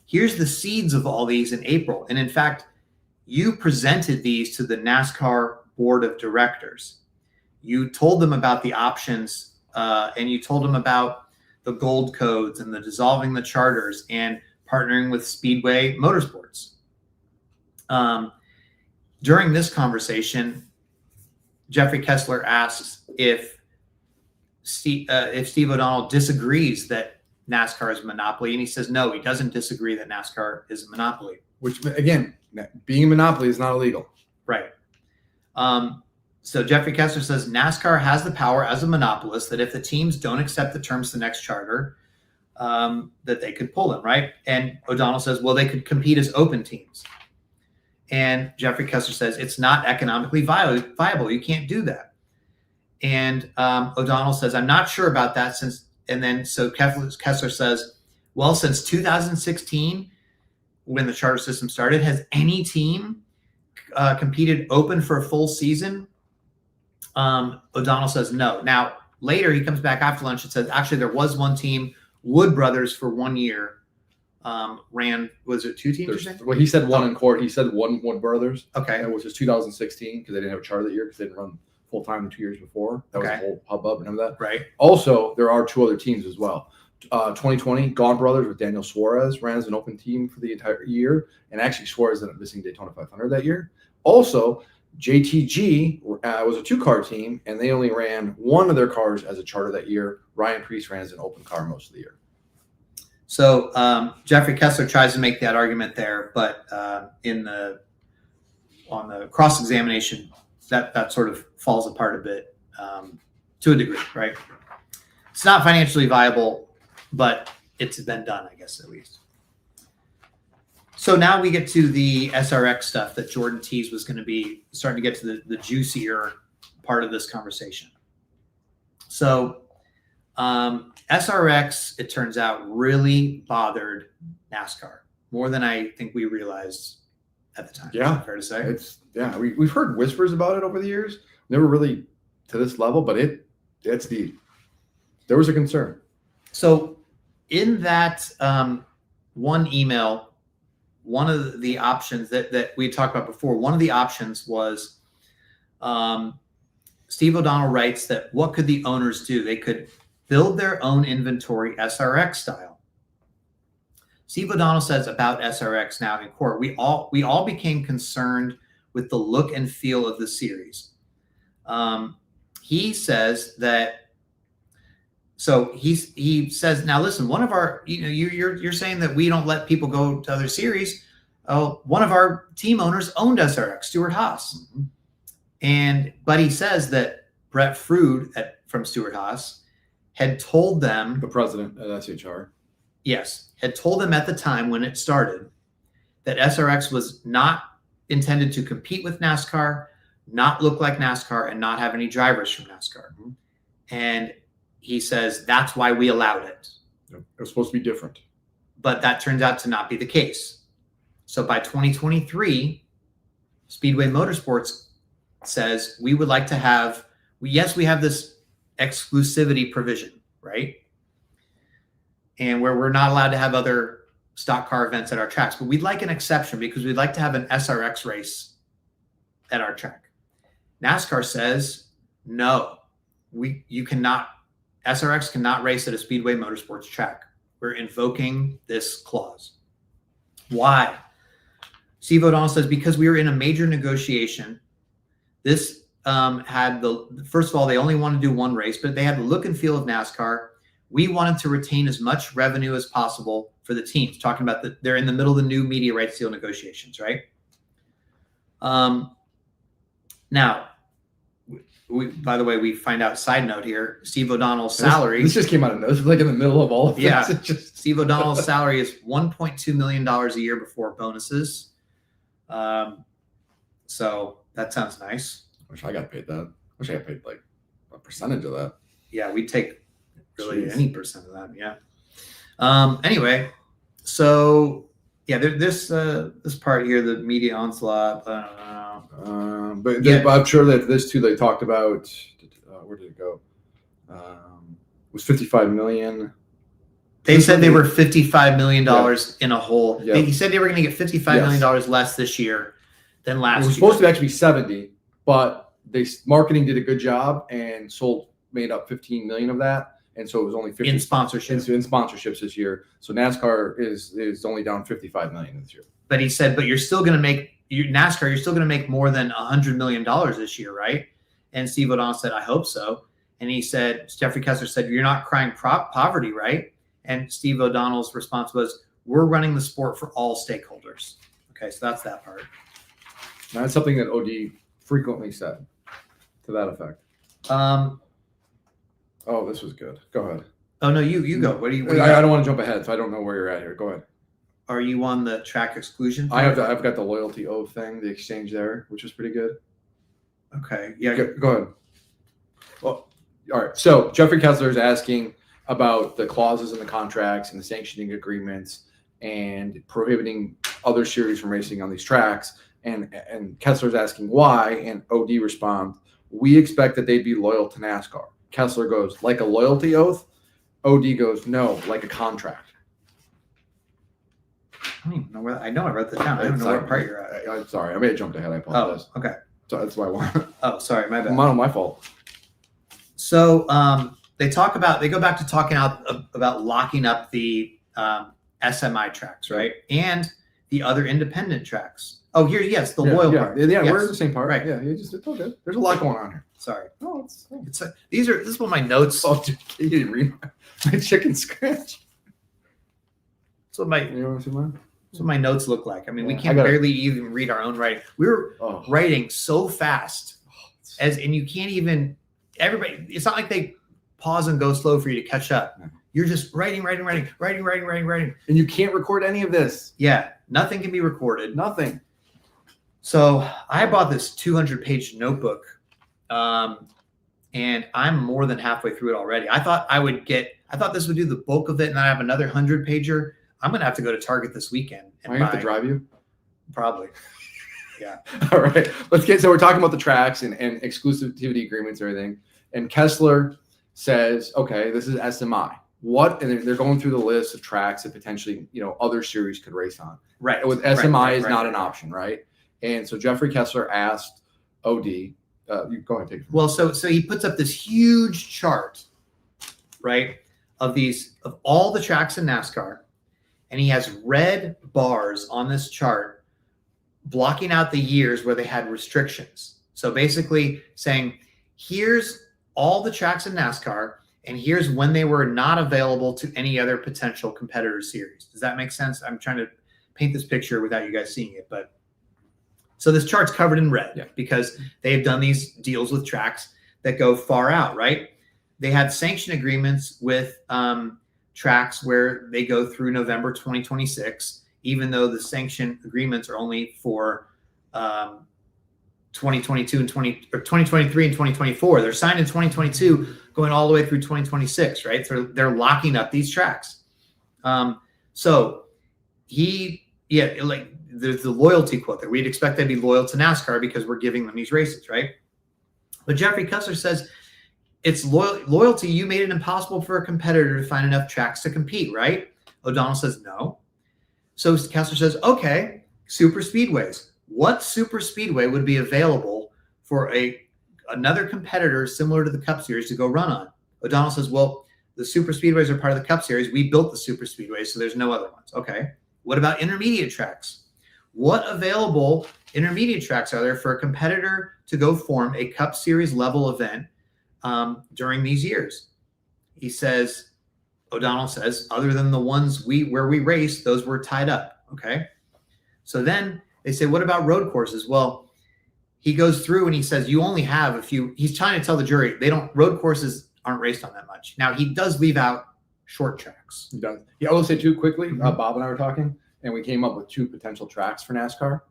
here's the seeds of all these in April. And in fact, you presented these to the NASCAR board of directors. You told them about the options and you told them about the gold codes and the dissolving the charters and partnering with Speedway Motorsports. During this conversation, Jeffrey Kessler asks if Steve O'Donnell disagrees that NASCAR is a monopoly, and he says no, he doesn't disagree that NASCAR is a monopoly. Which, again, being a monopoly is not illegal. Right. So Jeffrey Kessler says NASCAR has the power as a monopolist that if the teams don't accept the terms of the next charter, that they could pull them, right? And O'Donnell says, well, they could compete as open teams. And Jeffrey Kessler says it's not economically viable. You can't do that. And O'Donnell says, I'm not sure about that so Kessler says, well, since 2016, when the charter system started, has any team competed open for a full season? O'Donnell says no. Now, later he comes back after lunch and says, actually, there was one team, Wood Brothers, for 1 year. Ran, was it two teams? Well, he said one in court. He said one Wood Brothers. Okay. Which was 2016 because they didn't have a charter that year because they didn't run full time in 2 years before. That was a whole hubbub. Remember that? Right. Also, there are two other teams as well. 2020, Gaunt Brothers with Daniel Suarez ran as an open team for the entire year. And actually, Suarez ended up missing Daytona 500 that year. Also, JTG was a two-car team, and they only ran one of their cars as a charter that year. Ryan Preece ran as an open car most of the year. So Jeffrey Kessler tries to make that argument there, but on the cross-examination, that sort of falls apart a bit to a degree, right? It's not financially viable, but it's been done, I guess, at least. So now we get to the SRX stuff that Jordan teased was going to be starting to get to the juicier part of this conversation. So SRX, it turns out, really bothered NASCAR more than I think we realized at the time. Yeah. Is that fair to say? We've heard whispers about it over the years. Never really to this level, but it's deep. There was a concern. So in that one email, one of the options that we talked about before, one of the options was Steve O'Donnell writes that what could the owners do? They could build their own inventory SRX style. Steve O'Donnell says about SRX now in court, we all became concerned with the look and feel of the series. He says that. So he says, now listen, one of our, you're saying that we don't let people go to other series. Oh, one of our team owners owned SRX, Stuart Haas. Mm-hmm. But he says that Brett Frood from Stuart Haas had told them, the president at SHR, yes, had told them at the time when it started that SRX was not intended to compete with NASCAR, not look like NASCAR, and not have any drivers from NASCAR. Mm-hmm. And he says that's why we allowed it. It was supposed to be different. But that turns out to not be the case. So by 2023, Speedway Motorsports says we would like to have, we have this exclusivity provision, right? And where we're not allowed to have other stock car events at our tracks, but we'd like an exception because we'd like to have an SRX race at our track. NASCAR says, no, you cannot. SRX cannot race at a Speedway Motorsports track. We're invoking this clause. Why? Steve O'Donnell says, because we were in a major negotiation. This had first of all, they only wanted to do one race, but they had the look and feel of NASCAR. We wanted to retain as much revenue as possible for the teams. Talking about they're in the middle of the new media rights deal negotiations, right? Now, by the way, we find out, side note here, Steve O'Donnell's salary. This just came out of nowhere. It's like in the middle of all of this. Yeah. Steve O'Donnell's salary is $1.2 million a year before bonuses. So that sounds nice. Wish I got paid that. Wish I got paid like a percentage of that. Yeah, we take really Jeez. any percent of that. Yeah. Anyway, so yeah, this part here, the media onslaught. But Yeah. I'm sure that this too, they talked about. Where did it go? It was 55 million. They said they were $55 million in a hole. Yeah. He said they were going to get $55 million less this year than last It was year. supposed to actually be 70, but marketing did a good job and made up 15 million of that, and so it was only 50 in sponsorships. in sponsorships this year. So NASCAR is only down 55 million this year. But he said, but you're still going to make NASCAR. You're still going to make more than $100 million this year, right? And Steve O'Donnell said, I hope so. And he said, Jeffrey Kessler said, you're not crying poverty, right? And Steve O'Donnell's response was, we're running the sport for all stakeholders. Okay, so that's that part. Now, that's something that OD frequently said to that effect. Oh, this was good. Go ahead. Oh, no, you go. What do you I don't want to jump ahead, so I don't know where you're at here. Go ahead. Are you on the track exclusion? I've got the loyalty oath thing, the exchange there, which was pretty good. Okay, yeah. Go ahead. Well, all right. So Jeffrey Kessler is asking about the clauses in the contracts and the sanctioning agreements and prohibiting other series from racing on these tracks. And Kessler's asking why, and OD responds, we expect that they'd be loyal to NASCAR. Kessler goes, like a loyalty oath? OD goes, no, like a contract. I don't even know where I know I wrote this down. I don't know what part you're at. I'm sorry. I may have jumped ahead. I apologize. Oh, okay. So that's why I want. Oh, sorry, my bad. My fault. So they go back to talking about locking up the SMI tracks, right? And the other independent tracks. Oh, yes, the loyal part. Yeah, yes. we're in the same part. Right. Yeah, it's all good. There's a lot going on here. Sorry. No, This is what my notes. Oh, dude, you didn't read my chicken scratch. That's what my You want to see mine? That's what my notes look like. I mean, we Yeah, can't barely even read our own writing. We were writing so fast, and you can't even. Everybody, it's not like they pause and go slow for you to catch up. No. You're just writing. And you can't record any of this. Yeah, nothing can be recorded. Nothing. So I bought this 200-page notebook, and I'm more than halfway through it already. I thought this would do the bulk of it, and then I have another 100-pager. I'm gonna have to go to Target this weekend. I have to drive you. Probably. Yeah. All right. Let's get. So we're talking about the tracks and exclusivity agreements and everything. And Kessler says, okay, this is SMI. What? And they're going through the list of tracks that potentially, other series could race on. Right. With SMI is not an option, right? And so Jeffrey Kessler asked OD. You go ahead, take it. Well, so he puts up this huge chart, right, of all the tracks in NASCAR, and he has red bars on this chart blocking out the years where they had restrictions. So basically saying, here's all the tracks in NASCAR, and here's when they were not available to any other potential competitor series. Does that make sense? I'm trying to paint this picture without you guys seeing it, but so this chart's covered in red because they've done these deals with tracks that go far out, right? They had sanction agreements with tracks where they go through November 2026, even though the sanction agreements are only for 2022 and 2023 and 2024. They're signed in 2022, going all the way through 2026, right? So they're locking up these tracks. So there's the loyalty quote there. We'd expect they'd be loyal to NASCAR because we're giving them these races, right? But Jeffrey Kessler says it's loyalty. You made it impossible for a competitor to find enough tracks to compete, right? O'Donnell says no. So Kessler says, okay, super speedways. What super speedway would be available for another competitor similar to the Cup Series to go run on? O'Donnell says, well, the super speedways are part of the Cup Series. We built the super speedways, so there's no other ones. Okay. What about intermediate tracks? What available intermediate tracks are there for a competitor to go form a Cup Series level event during these years? O'Donnell says, other than the ones where we raced, those were tied up. Okay. So then they say, what about road courses? Well, he goes through and he says, you only have a few. He's trying to tell the jury road courses aren't raced on that much. Now he does leave out short tracks. He does. Yeah, I will say too quickly, Bob and I were talking, and we came up with 2 potential tracks for NASCAR.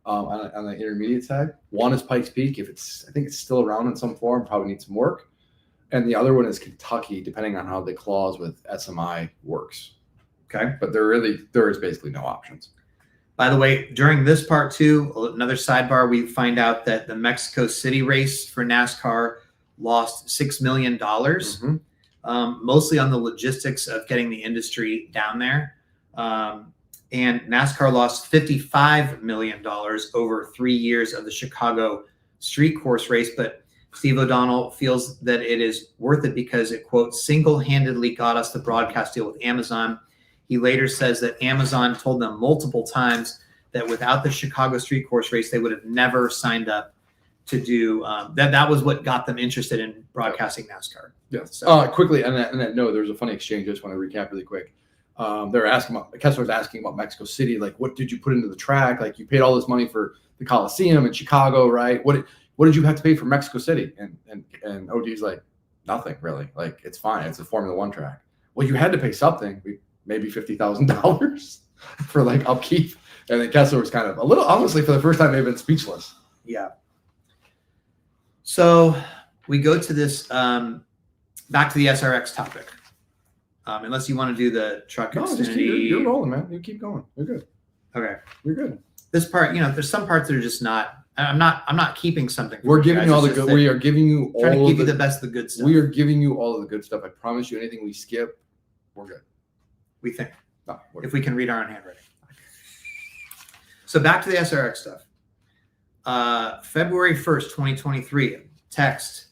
on the intermediate side. One is Pikes Peak. I think it's still around in some form, probably needs some work. And the other one is Kentucky, depending on how the clause with SMI works. Okay. But there is basically no options. By the way, during this part too, another sidebar, we find out that the Mexico City race for NASCAR lost $6 million, mostly on the logistics of getting the industry down there. And NASCAR lost $55 million over 3 years of the Chicago street course race. But Steve O'Donnell feels that it is worth it because it, quote, single-handedly got us the broadcast deal with Amazon. He later says that Amazon told them multiple times that without the Chicago street course race, they would have never signed up to do that. That was what got them interested in broadcasting NASCAR. Yes. So. Quickly, and that note, there's a funny exchange. I just want to recap really quick. They're asking about, Kessler was asking about Mexico City, like, what did you put into the track? Like, you paid all this money for the Coliseum in Chicago, right? What did you have to pay for Mexico City? And OD's like, nothing really. Like, it's fine. It's a Formula One track. Well, you had to pay something, maybe $50,000 for like upkeep. And then Kessler was kind of a little, honestly, for the first time, they've been speechless. Yeah. So we go to this back to the SRX topic. Unless you want to do the truck Xfinity. You're rolling, man. You keep going. You're good. Okay. You're good. This part, there's some parts that are just not. I'm not keeping something. We're giving you all the good. We are giving you all. Trying to give you the best of the good stuff. We are giving you all of the good stuff. I promise you. Anything we skip, we're good. We think. No, if we can read our own handwriting. So back to the SRX stuff. February 1st, 2023. Text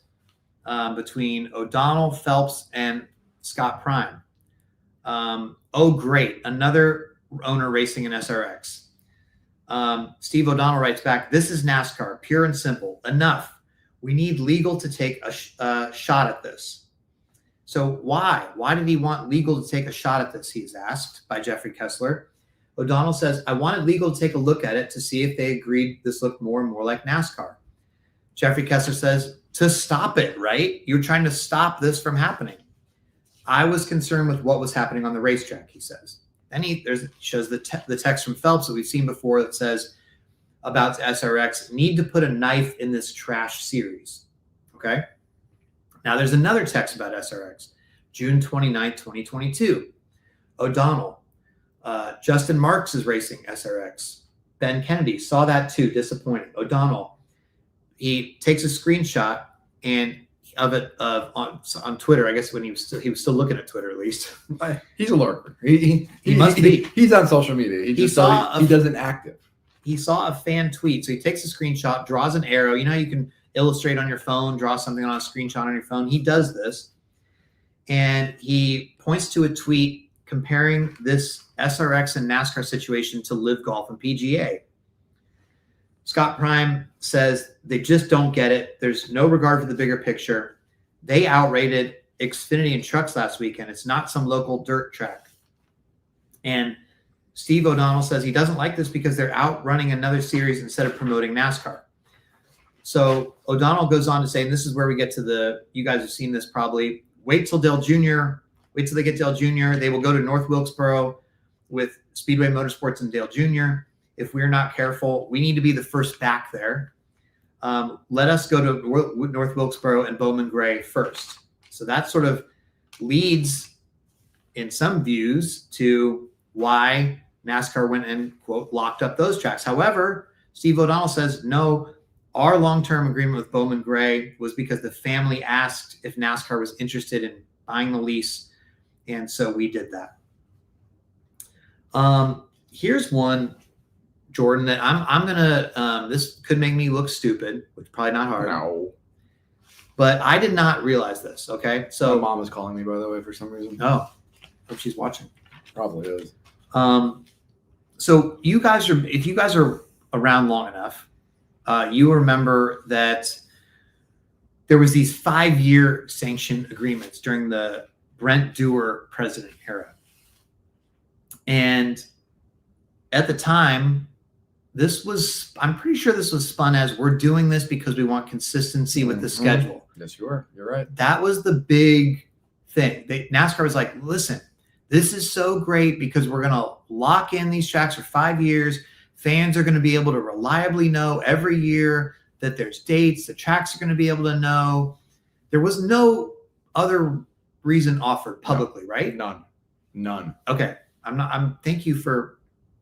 between O'Donnell, Phelps, and Scott Prime. Oh, great. Another owner racing an SRX. Steve O'Donnell writes back, this is NASCAR, pure and simple. Enough. We need legal to take a shot at this. So why? Why did he want legal to take a shot at this? He's asked by Jeffrey Kessler. O'Donnell says, I wanted legal to take a look at it to see if they agreed this looked more and more like NASCAR. Jeffrey Kessler says, to stop it, right? You're trying to stop this from happening. I was concerned with what was happening on the racetrack, he says. Then he shows the text from Phelps that we've seen before that says about SRX, need to put a knife in this trash series. Okay? Now there's another text about SRX, June 29, 2022. O'Donnell, Justin Marks is racing SRX. Ben Kennedy saw that too, disappointing. O'Donnell, he takes a screenshot of it on Twitter. I guess when he was still looking at Twitter, at least. He's a lurker. He must be. He's on social media. He doesn't active. He saw a fan tweet, so he takes a screenshot, draws an arrow. You know how you can illustrate on your phone, draw something on a screenshot on your phone. He does this, and he points to a tweet comparing this SRX and NASCAR situation to Live Golf and PGA. Scott Prime says they just don't get it. There's no regard for the bigger picture. They outrated Xfinity and trucks last weekend. It's not some local dirt track. And Steve O'Donnell says he doesn't like this because they're outrunning another series instead of promoting NASCAR. So O'Donnell goes on to say, and this is where we get to you guys have seen this probably, wait till they get Dale Jr. They will go to North Wilkesboro with Speedway Motorsports and Dale Jr. If we're not careful, we need to be the first back there. Let us go to North Wilkesboro and Bowman Gray first. So that sort of leads, in some views, to why NASCAR went and, quote, locked up those tracks. However, Steve O'Donnell says, no, our long-term agreement with Bowman Gray was because the family asked if NASCAR was interested in buying the lease, and so we did that. Here's one, Jordan, that I'm gonna. This could make me look stupid, which is probably not hard. No, but I did not realize this. Okay, so my mom is calling me, by the way, for some reason. Oh, hope she's watching. Probably is. So if you guys are around long enough, you remember that there was these 5-year sanction agreements during the Brent Dewar president era, and at the time, I'm pretty sure this was spun as we're doing this because we want consistency with the schedule. Yes, you are. You're right. That was the big thing. NASCAR was like, listen, this is so great because we're going to lock in these tracks for 5 years. Fans are going to be able to reliably know every year that there's dates. The tracks are going to be able to know. There was no other reason offered publicly, right? None. Okay. Thank you for.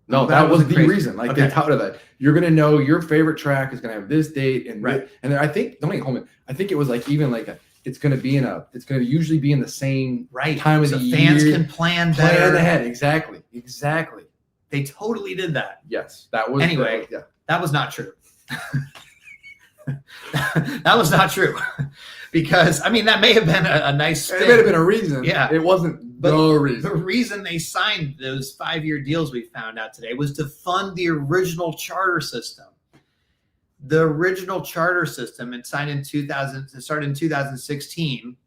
No, that was the reason. Like okay. they touted that. You're gonna know your favorite track is gonna have this date and right. And then I think I think it was like even like it's gonna usually be in the same time of the year. Fans can plan better. Ahead. Exactly. They totally did that. Yes. That was that was not true. That was not true. Because that may have been a nice spin. It may have been a reason. Yeah. It wasn't the reason. The reason they signed those 5-year deals we found out today was to fund the original charter system. The original charter system, it started in 2016,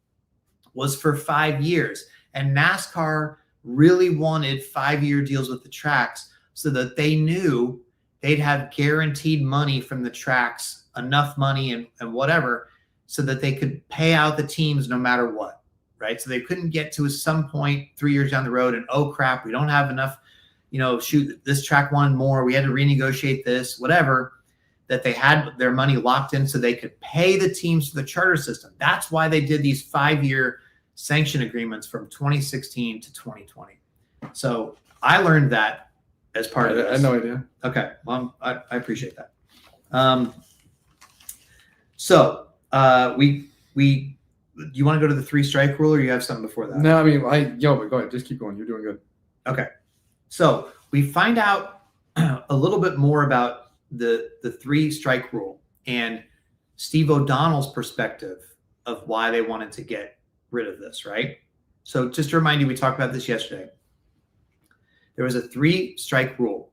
was for 5 years. And NASCAR really wanted 5-year deals with the tracks so that they knew they'd have guaranteed money from the tracks, enough money and whatever, so that they could pay out the teams no matter what, right? So they couldn't get to some point 3 years down the road and, oh crap, we don't have enough, shoot, this track wanted more, we had to renegotiate this, whatever, that they had their money locked in so they could pay the teams for the charter system. That's why they did these 5-year sanction agreements from 2016 to 2020. So I learned that as part of this. I had no idea. Okay, well, I appreciate that. So you want to go to the 3-strike rule, or you have something before that? No, but go ahead. Just keep going. You're doing good. Okay. So we find out a little bit more about the 3-strike rule and Steve O'Donnell's perspective of why they wanted to get rid of this, right? So just to remind you, we talked about this yesterday. There was a 3-strike rule.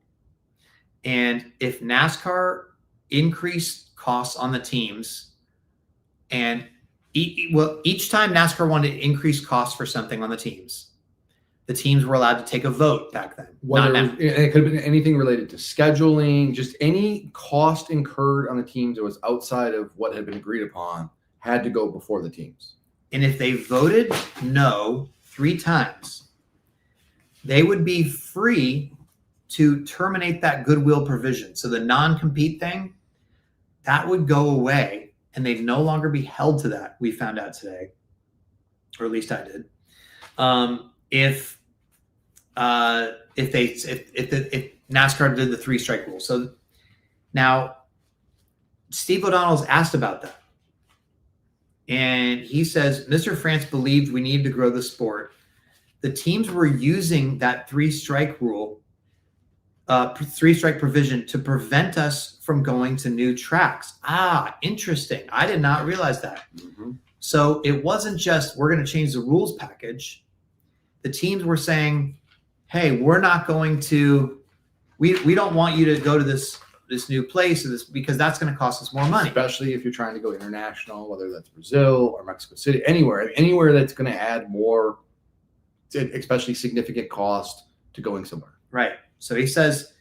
And if NASCAR increased costs on the teams, and each time NASCAR wanted to increase costs for something on the teams were allowed to take a vote back then. It could have been anything related to scheduling, just any cost incurred on the teams that was outside of what had been agreed upon had to go before the teams. And if they voted no 3 times, they would be free to terminate that goodwill provision. So the non-compete thing, that would go away, and they'd no longer be held to that, we found out today, or at least I did. If NASCAR did the 3-strike rule. So now Steve O'Donnell's asked about that. And he says, Mr. France believed we needed to grow the sport. The teams were using that 3-strike rule, 3-strike provision to prevent us from going to new tracks. Interesting. I did not realize that. Mm-hmm. So it wasn't just, we're going to change the rules package. The teams were saying, hey, we're not going to, we don't want you to go to this new place because that's going to cost us more money. Especially if you're trying to go international, whether that's Brazil or Mexico City, anywhere that's going to add more, especially significant cost to going somewhere. Right. So he says,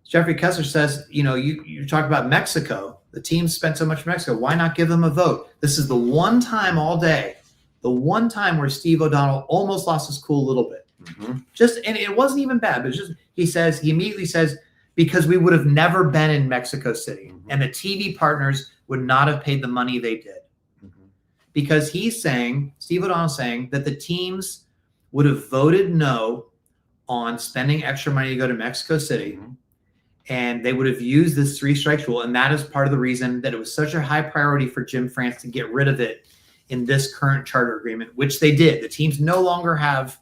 Jeffrey Kessler says, you talk about Mexico. The team spent so much in Mexico. Why not give them a vote? This is the one time all day, the one time where Steve O'Donnell almost lost his cool a little bit. Mm-hmm. And it wasn't even bad, but he immediately says, because we would have never been in Mexico City, mm-hmm. and the TV partners would not have paid the money they did. Mm-hmm. Because Steve O'Donnell's saying that the teams would have voted no on spending extra money to go to Mexico City, mm-hmm. and they would have used this 3-strike rule. And that is part of the reason that it was such a high priority for Jim France to get rid of it in this current charter agreement, which they did. The teams no longer have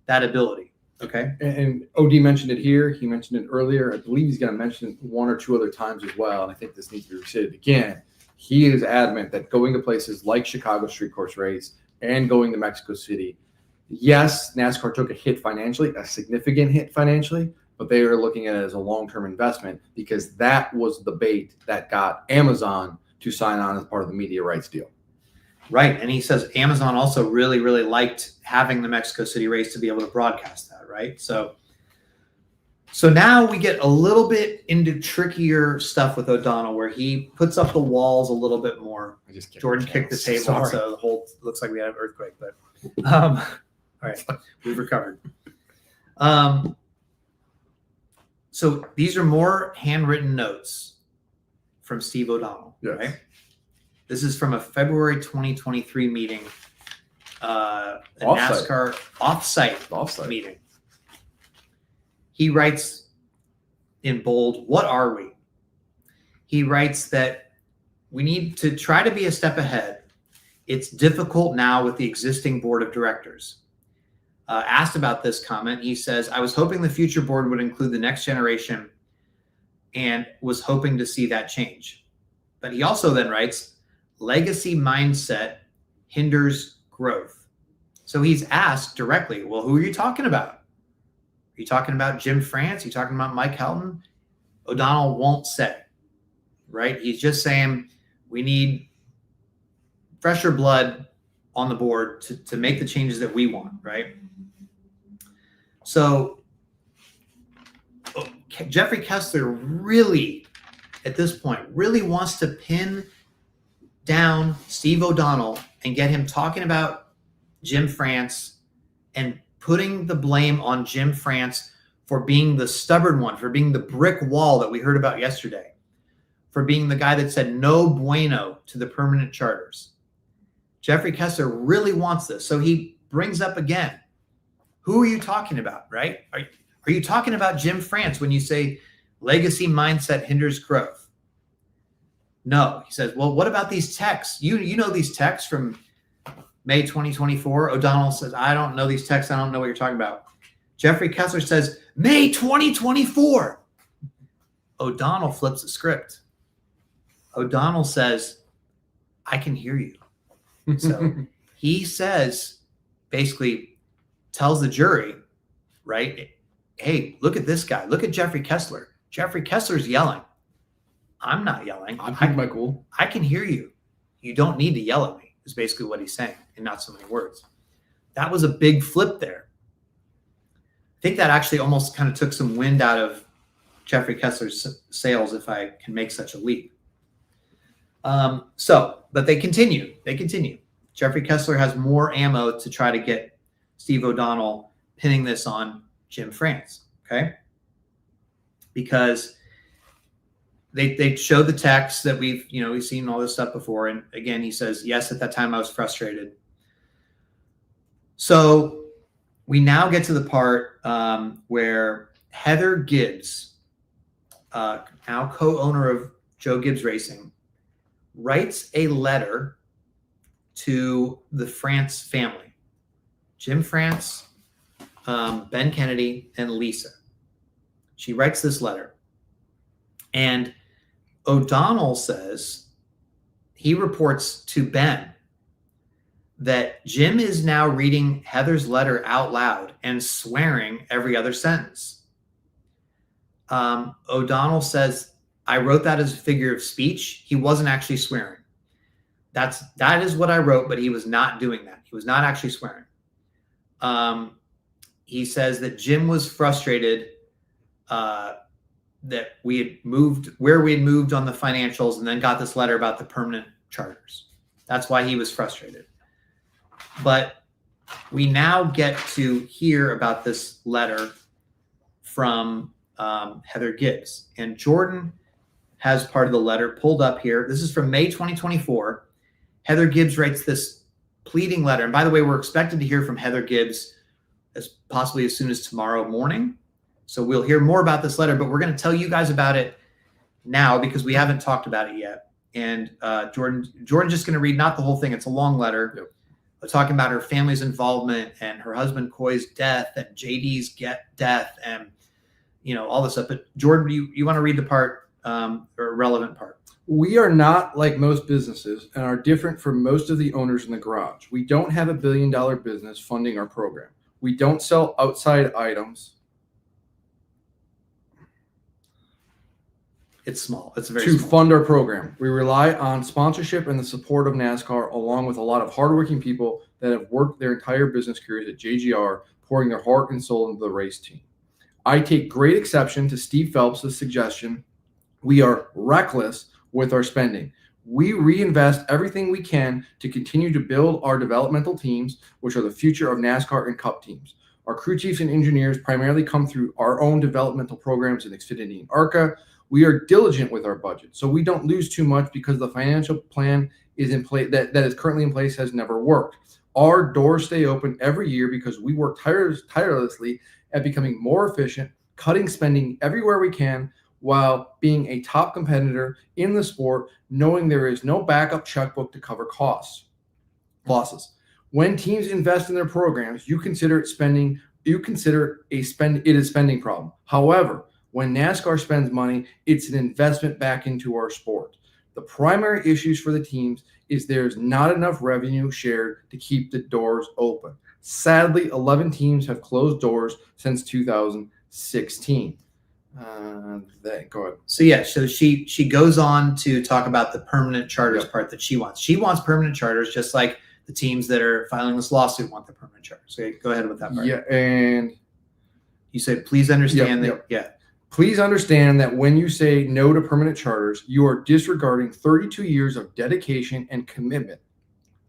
that ability. Okay. And OD mentioned it here. He mentioned it earlier. I believe he's going to mention it 1 or 2 other times as well. And I think this needs to be restated again. He is adamant that going to places like Chicago Street Course Race and going to Mexico City, yes, NASCAR took a hit financially, a significant hit financially, but they are looking at it as a long-term investment because that was the bait that got Amazon to sign on as part of the media rights deal. Right. And he says Amazon also really, really liked having the Mexico City race to be able to broadcast that, right? So now we get a little bit into trickier stuff with O'Donnell where he puts up the walls a little bit more. Jordan kicked the table, so the whole looks like we had an earthquake, but all right, we've recovered. So these are more handwritten notes from Steve O'Donnell, Yes. right? This is from a February 2023 meeting, a Offsite. NASCAR offsite meeting. He writes in bold, "What are we?" He writes that we need to try to be a step ahead. It's difficult now with the existing board of directors. Asked about this comment, he says, "I was hoping the future board would include the next generation and was hoping to see that change." But he also then writes, "Legacy mindset hinders growth." So he's asked directly, well, who are you talking about? Are you talking about Jim France? Are you talking about Mike Helton? O'Donnell won't say, right? He's just saying we need fresher blood on the board to make the changes that we want, right? So Jeffrey Kessler really, at this point, really wants to pin down Steve O'Donnell and get him talking about Jim France and putting the blame on Jim France for being the stubborn one, for being the brick wall that we heard about yesterday, for being the guy that said no bueno to the permanent charters. Jeffrey Kessler really wants this. So he brings up again, who are you talking about, right? Are you talking about Jim France when you say legacy mindset hinders growth? No. He says, well, what about these texts? You know these texts from May 2024. O'Donnell says, I don't know these texts. I don't know what you're talking about. Jeffrey Kessler says, May 2024. O'Donnell flips the script. O'Donnell says, I can hear you. So he says, basically tells the jury, right? Hey, look at this guy. Look at Jeffrey Kessler. Jeffrey Kessler's yelling. I'm not yelling. I'm keeping my cool. I can hear you. You don't need to yell at me, is basically what he's saying in not so many words. That was a big flip there. I think that actually almost kind of took some wind out of Jeffrey Kessler's sails, if I can make such a leap. But they continue. Jeffrey Kessler has more ammo to try to get Steve O'Donnell pinning this on Jim France, okay? Because they show the text that we've seen all this stuff before. And again, he says, yes, at that time I was frustrated. So we now get to the part where Heather Gibbs, now co-owner of Joe Gibbs Racing, writes a letter to the France family, Jim France, Ben Kennedy, and Lisa. She writes this letter. And O'Donnell says, he reports to Ben that Jim is now reading Heather's letter out loud and swearing every other sentence. O'Donnell says, I wrote that as a figure of speech. He wasn't actually swearing. That is what I wrote, but he was not doing that. He was not actually swearing. He says that Jim was frustrated that we had moved on the financials and then got this letter about the permanent charters. That's why he was frustrated. But we now get to hear about this letter from Heather Gibbs. And Jordan has part of the letter pulled up here. This is from May 2024. Heather Gibbs writes this pleading letter. And by the way, we're expected to hear from Heather Gibbs possibly as soon as tomorrow morning. So we'll hear more about this letter, but we're going to tell you guys about it now because we haven't talked about it yet. And Jordan's just going to read not the whole thing. It's a long letter. Yep. Talking about her family's involvement and her husband Coy's death and JD's death and all this stuff. But Jordan, you want to read the part or relevant part? We are not like most businesses and are different from most of the owners in the garage. We don't have $1 billion business funding our program. We don't sell outside items. It's small. It's very to small. fund our program. We rely on sponsorship and the support of NASCAR, along with a lot of hardworking people that have worked their entire business careers at JGR, pouring their heart and soul into the race team. I take great exception to Steve Phelps' suggestion. We are reckless with our spending. We reinvest everything we can to continue to build our developmental teams, which are the future of NASCAR and Cup teams. Our crew chiefs and engineers primarily come through our own developmental programs in Xfinity and ARCA. We are diligent with our budget, so we don't lose too much because the financial plan is in place that is currently in place has never worked. Our doors stay open every year because we work tirelessly at becoming more efficient, cutting spending everywhere we can, while being a top competitor in the sport, knowing there is no backup checkbook to cover losses. When teams invest in their programs, you consider it spending. It is spending problem. However, when NASCAR spends money, it's an investment back into our sport. The primary issues for the teams is there's not enough revenue shared to keep the doors open. Sadly, 11 teams have closed doors since 2016. Go ahead. So she goes on to talk about the permanent charters part that she wants. She wants permanent charters, just like the teams that are filing this lawsuit want the permanent charters. So go ahead with that part. Yeah, and you said, please understand that. Yeah. Please understand that when you say no to permanent charters, you are disregarding 32 years of dedication and commitment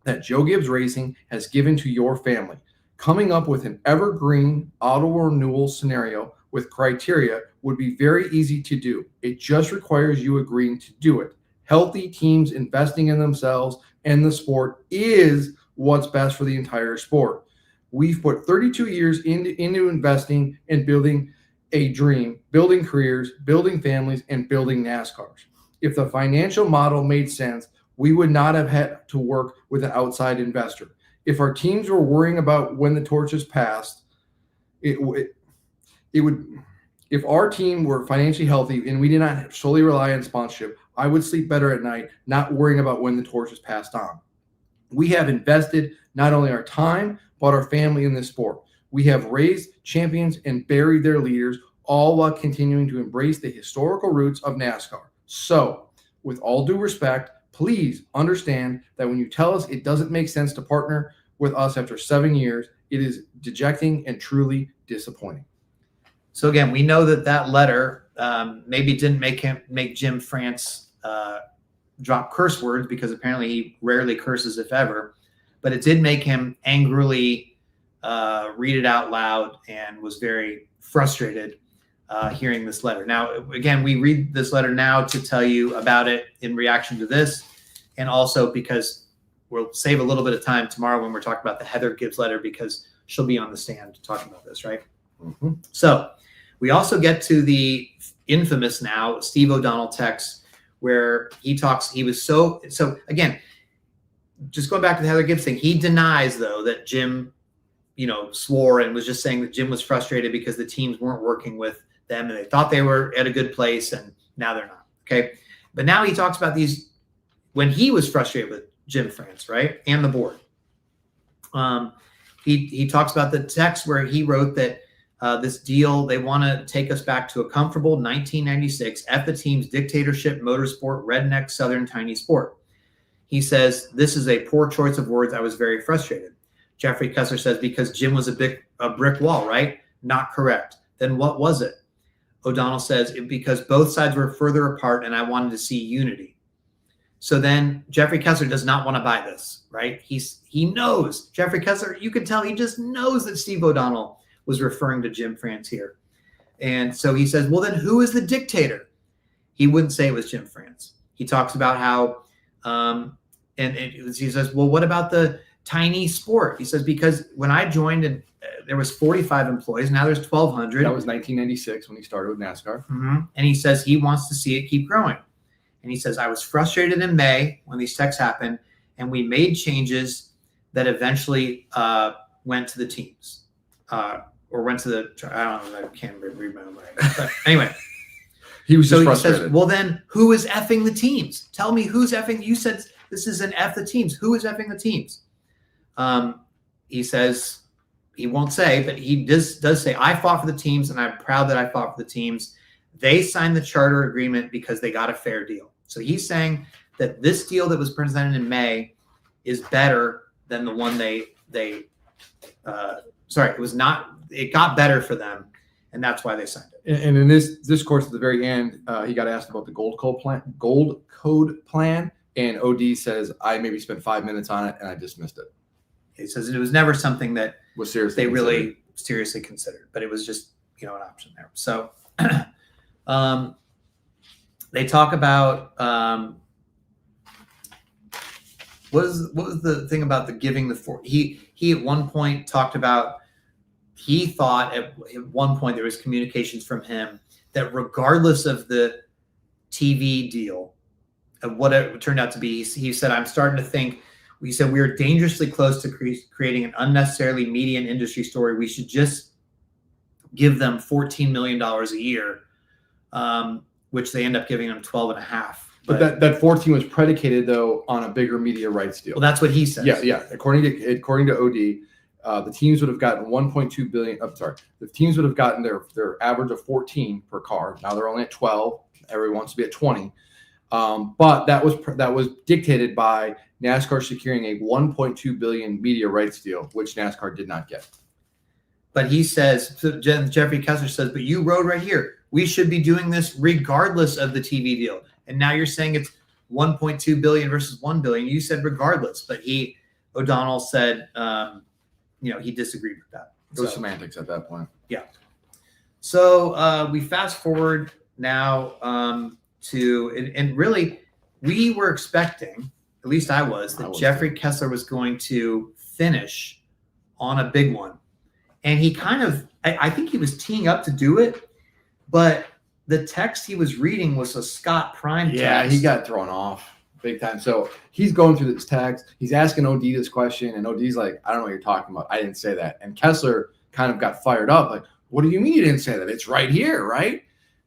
that Joe Gibbs Racing has given to your family. Coming up with an evergreen auto renewal scenario with criteria would be very easy to do. It just requires you agreeing to do it. Healthy teams investing in themselves and the sport is what's best for the entire sport. We've put 32 years into investing and building a dream, building careers, building families, and building NASCARs. If the financial model made sense, we would not have had to work with an outside investor. If our teams were worrying about when the torch is passed, it would. If our team were financially healthy and we did not solely rely on sponsorship, I would sleep better at night, not worrying about when the torch is passed on. We have invested not only our time, but our family in this sport. We have raised champions and buried their leaders, all while continuing to embrace the historical roots of NASCAR. So, with all due respect, please understand that when you tell us it doesn't make sense to partner with us after 7 years, it is dejecting and truly disappointing. So again, we know that letter maybe didn't make Jim France drop curse words, because apparently he rarely curses, if ever. But it did make him angrily read it out loud and was very frustrated hearing this letter. Now, again, we read this letter now to tell you about it in reaction to this, and also because we'll save a little bit of time tomorrow when we're talking about the Heather Gibbs letter, because she'll be on the stand talking about this, right? Mm-hmm. So we also get to the infamous now Steve O'Donnell text, where he was so again, just going back to the Heather Gibbs thing, he denies though that Jim, swore and was just saying that Jim was frustrated because the teams weren't working with them and they thought they were at a good place and now they're not. Okay. But now he talks about these when he was frustrated with Jim France, right? And the board. He talks about the text where he wrote that this deal, they want to take us back to a comfortable 1996 F the team's dictatorship, motorsport, redneck, southern, tiny sport. He says, this is a poor choice of words. I was very frustrated. Jeffrey Kessler says, because Jim was a brick wall, right? Not correct. Then what was it? O'Donnell says, because both sides were further apart and I wanted to see unity. So then Jeffrey Kessler does not want to buy this, right? He knows. Jeffrey Kessler, you can tell he just knows that Steve O'Donnell was referring to Jim France here. And so he says, well, then who is the dictator? He wouldn't say it was Jim France. He talks about how, and he says, well, what about the tiny sport? He says, because when I joined, and there was 45 employees, now there's 1,200. That was 1996 when he started with NASCAR. Mm-hmm. And he says he wants to see it keep growing. And he says, I was frustrated in May when these texts happened, and we made changes that eventually went to the teams. Or went to the, I don't know, I can't remember. But anyway. He was just frustrated. He says, well, then who is effing the teams? Tell me who's effing. You said this is an F the teams. Who is effing the teams? He says, he won't say, but he does say, I fought for the teams and I'm proud that I fought for the teams. They signed the charter agreement because they got a fair deal. So he's saying that this deal that was presented in May is better than the one it was not, it got better for them, and that's why they signed it. And in this course at the very end, he got asked about the gold code plan, and OD says, I maybe spent 5 minutes on it and I dismissed it. He says it was never something that was seriously they really seriously considered, but it was just, an option there. So they talk about what was the thing about the giving the four? He at one point talked about, he thought at one point there was communications from him that regardless of the TV deal of what it turned out to be, he said, I'm starting to think, we said we are dangerously close to creating an unnecessarily media and industry story. We should just give them $14 million a year, which they end up giving them 12.5. But that 14 was predicated though on a bigger media rights deal. Well, that's what he says. Yeah. According to OD, the teams would have gotten 1.2 billion. The teams would have gotten their average of 14 per car. Now they're only at 12. Everyone wants to be at 20. But that was dictated by NASCAR securing a 1.2 billion media rights deal, which NASCAR did not get. But he says, Jeffrey Kessler says, but you wrote right here, we should be doing this regardless of the TV deal. And now you're saying it's 1.2 billion versus 1 billion. You said regardless, but O'Donnell said, he disagreed with that. It was semantics at that point. Yeah. So we fast forward now to, and really we were expecting, at least I was, that Jeffrey Kessler was going to finish on a big one. And he kind of, I think he was teeing up to do it, but the text he was reading was a Scott Prime text. Yeah, he got thrown off big time. So he's going through this text. He's asking OD this question, and OD's like, I don't know what you're talking about. I didn't say that. And Kessler kind of got fired up, like, what do you mean you didn't say that? It's right here, right?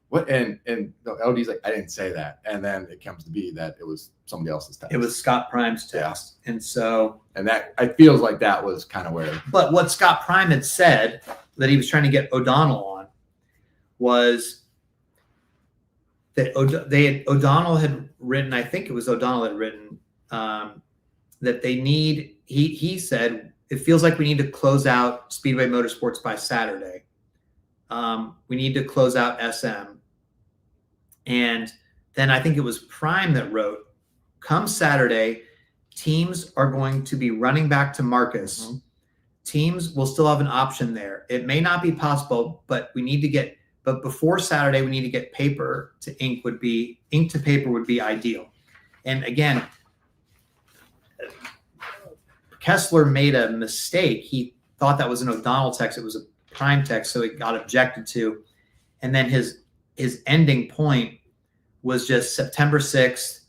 What? And LD's like, I didn't say that. And then it comes to be that it was somebody else's text. It was Scott Prime's text. Yeah. And so. And that, I feels like that was kind of where. But what Scott Prime had said that he was trying to get O'Donnell on was that O'Donnell had written, I think it was O'Donnell had written, that they need, he said, it feels like we need to close out Speedway Motorsports by Saturday. We need to close out SM. And then I think it was Prime that wrote, come Saturday, teams are going to be running back to Marcus. Mm-hmm. Teams will still have an option there. It may not be possible, but but before Saturday, we need to get ink to paper would be ideal. And again, Kessler made a mistake. He thought that was an O'Donnell text. It was a Prime text, so it got objected to. And then his ending point was just September 6th.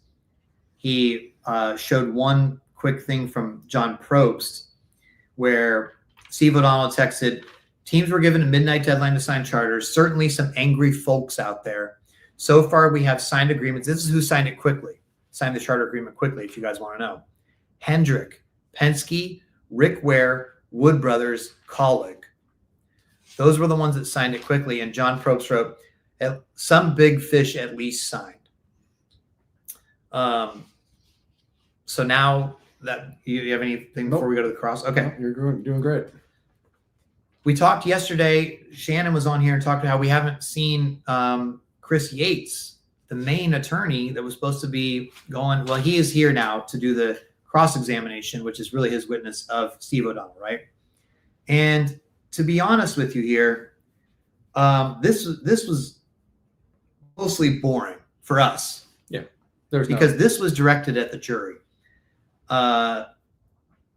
He showed one quick thing from John Probst where Steve O'Donnell texted, teams were given a midnight deadline to sign charters. Certainly some angry folks out there. So far, we have signed agreements. This is who signed it quickly. Signed the charter agreement quickly, if you guys want to know. Hendrick, Penske, Rick Ware, Wood Brothers, Colleague. Those were the ones that signed it quickly. And John Probst wrote, some big fish at least signed. So now that you have anything before we go to the cross? Okay. No, you're doing great. We talked yesterday, Shannon was on here and talked about how we haven't seen Chris Yates, the main attorney that was supposed to be going. Well, he is here now to do the cross-examination, which is really his witness of Steve O'Donnell, right? And to be honest with you here, this was mostly boring for us. Yeah. Because this was directed at the jury.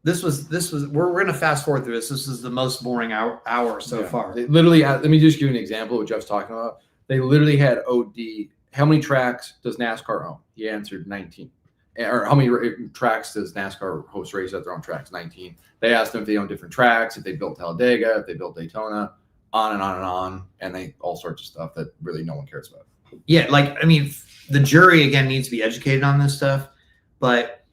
This was we're going to fast forward through this. This is the most boring hour so far. They literally, let me just give you an example of what Jeff's talking about. They literally had OD. How many tracks does NASCAR own? He answered 19. Or how many tracks does NASCAR host races at their own tracks? 19. They asked them if they own different tracks, if they built Talladega, if they built Daytona, on and on and on, and they all sorts of stuff that really no one cares about. Yeah, the jury again needs to be educated on this stuff, but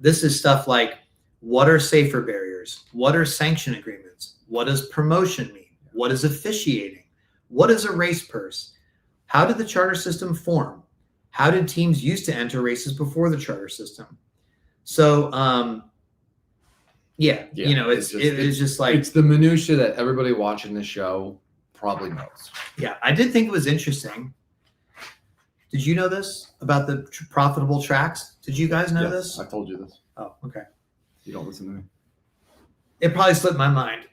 this is stuff like, what are safer barriers? What are sanction agreements? What does promotion mean? What is officiating? What is a race purse? How did the charter system form? How did teams used to enter races before the charter system? So, it's just like, it's the minutia that everybody watching this show probably knows. Yeah, I did think it was interesting. Did you know this about the profitable tracks? Did you guys know this? I told you this. Oh, okay. You don't listen to me. It probably slipped my mind.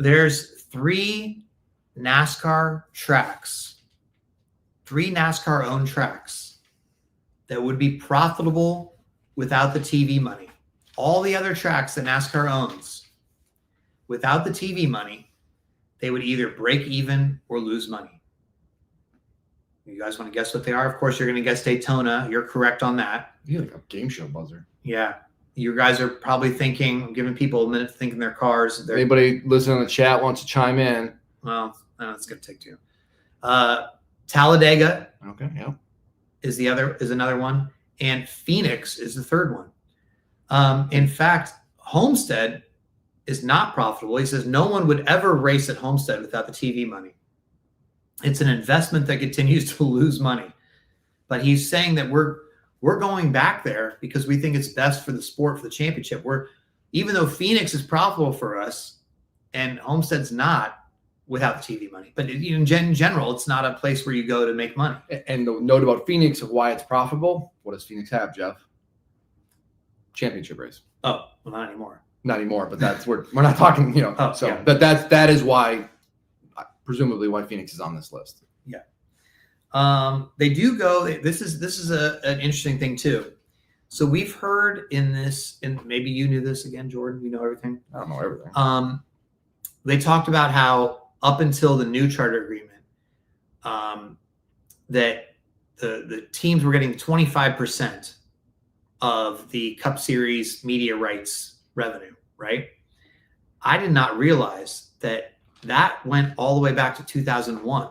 there's 3 NASCAR tracks, 3 NASCAR owned tracks that would be profitable without the TV money. All the other tracks that NASCAR owns, without the TV money, they would either break even or lose money. You guys want to guess what they are? Of course, you're going to guess Daytona. You're correct on that. You're like a game show buzzer. Yeah. You guys are probably thinking, I'm giving people a minute to think in their cars. Anybody listening in the chat wants to chime in? Well, I know it's going to take 2. Talladega Okay, yeah. is another one, and Phoenix is the third one. In fact, Homestead is not profitable. He says no one would ever race at Homestead without the TV money. It's an investment that continues to lose money. But he's saying that we're going back there because we think it's best for the sport, for the championship. Even though Phoenix is profitable for us and Homestead's not without the TV money. But in general, it's not a place where you go to make money. And the note about Phoenix of why it's profitable, what does Phoenix have, Jeff? Championship race. Oh, well, not anymore. Not anymore, but that's where we're not talking, Yeah. But that is why, presumably, why Phoenix is on this list. Yeah. They do go. This is an interesting thing too. So we've heard in this, and maybe you knew this again, Jordan. You know everything. I don't know everything. They talked about how up until the new charter agreement, that the teams were getting 25% of the Cup Series media rights revenue, right? I did not realize that went all the way back to 2001.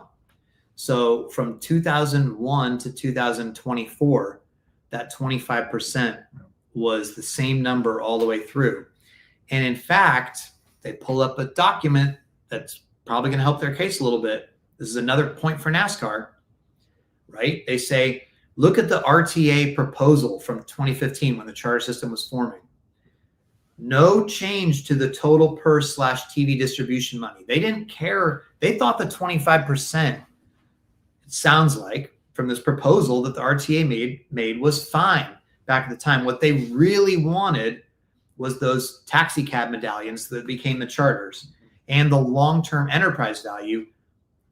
So from 2001 to 2024, that 25% was the same number all the way through. And in fact, they pull up a document that's probably going to help their case a little bit. This is another point for NASCAR, right? They say, look at the RTA proposal from 2015 when the charter system was forming. No change to the total purse/TV distribution money. They didn't care. They thought the 25%, it sounds like, from this proposal that the RTA made was fine back at the time. What they really wanted was those taxi cab medallions that became the charters and the long-term enterprise value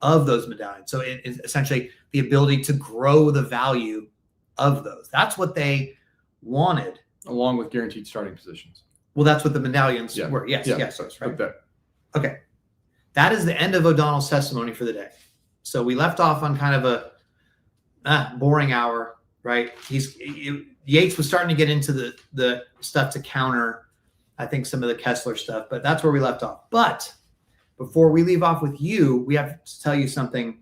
of those medallions. So it is essentially the ability to grow the value of those. That's what they wanted. Along with guaranteed starting positions. Well, that's what the medallions were. Yes, Yeah. yes, that's right. Okay. Okay. That is the end of O'Donnell's testimony for the day. So we left off on kind of a boring hour, right? Yates was starting to get into the stuff to counter, I think, some of the Kessler stuff, but that's where we left off. But before we leave off with you, we have to tell you something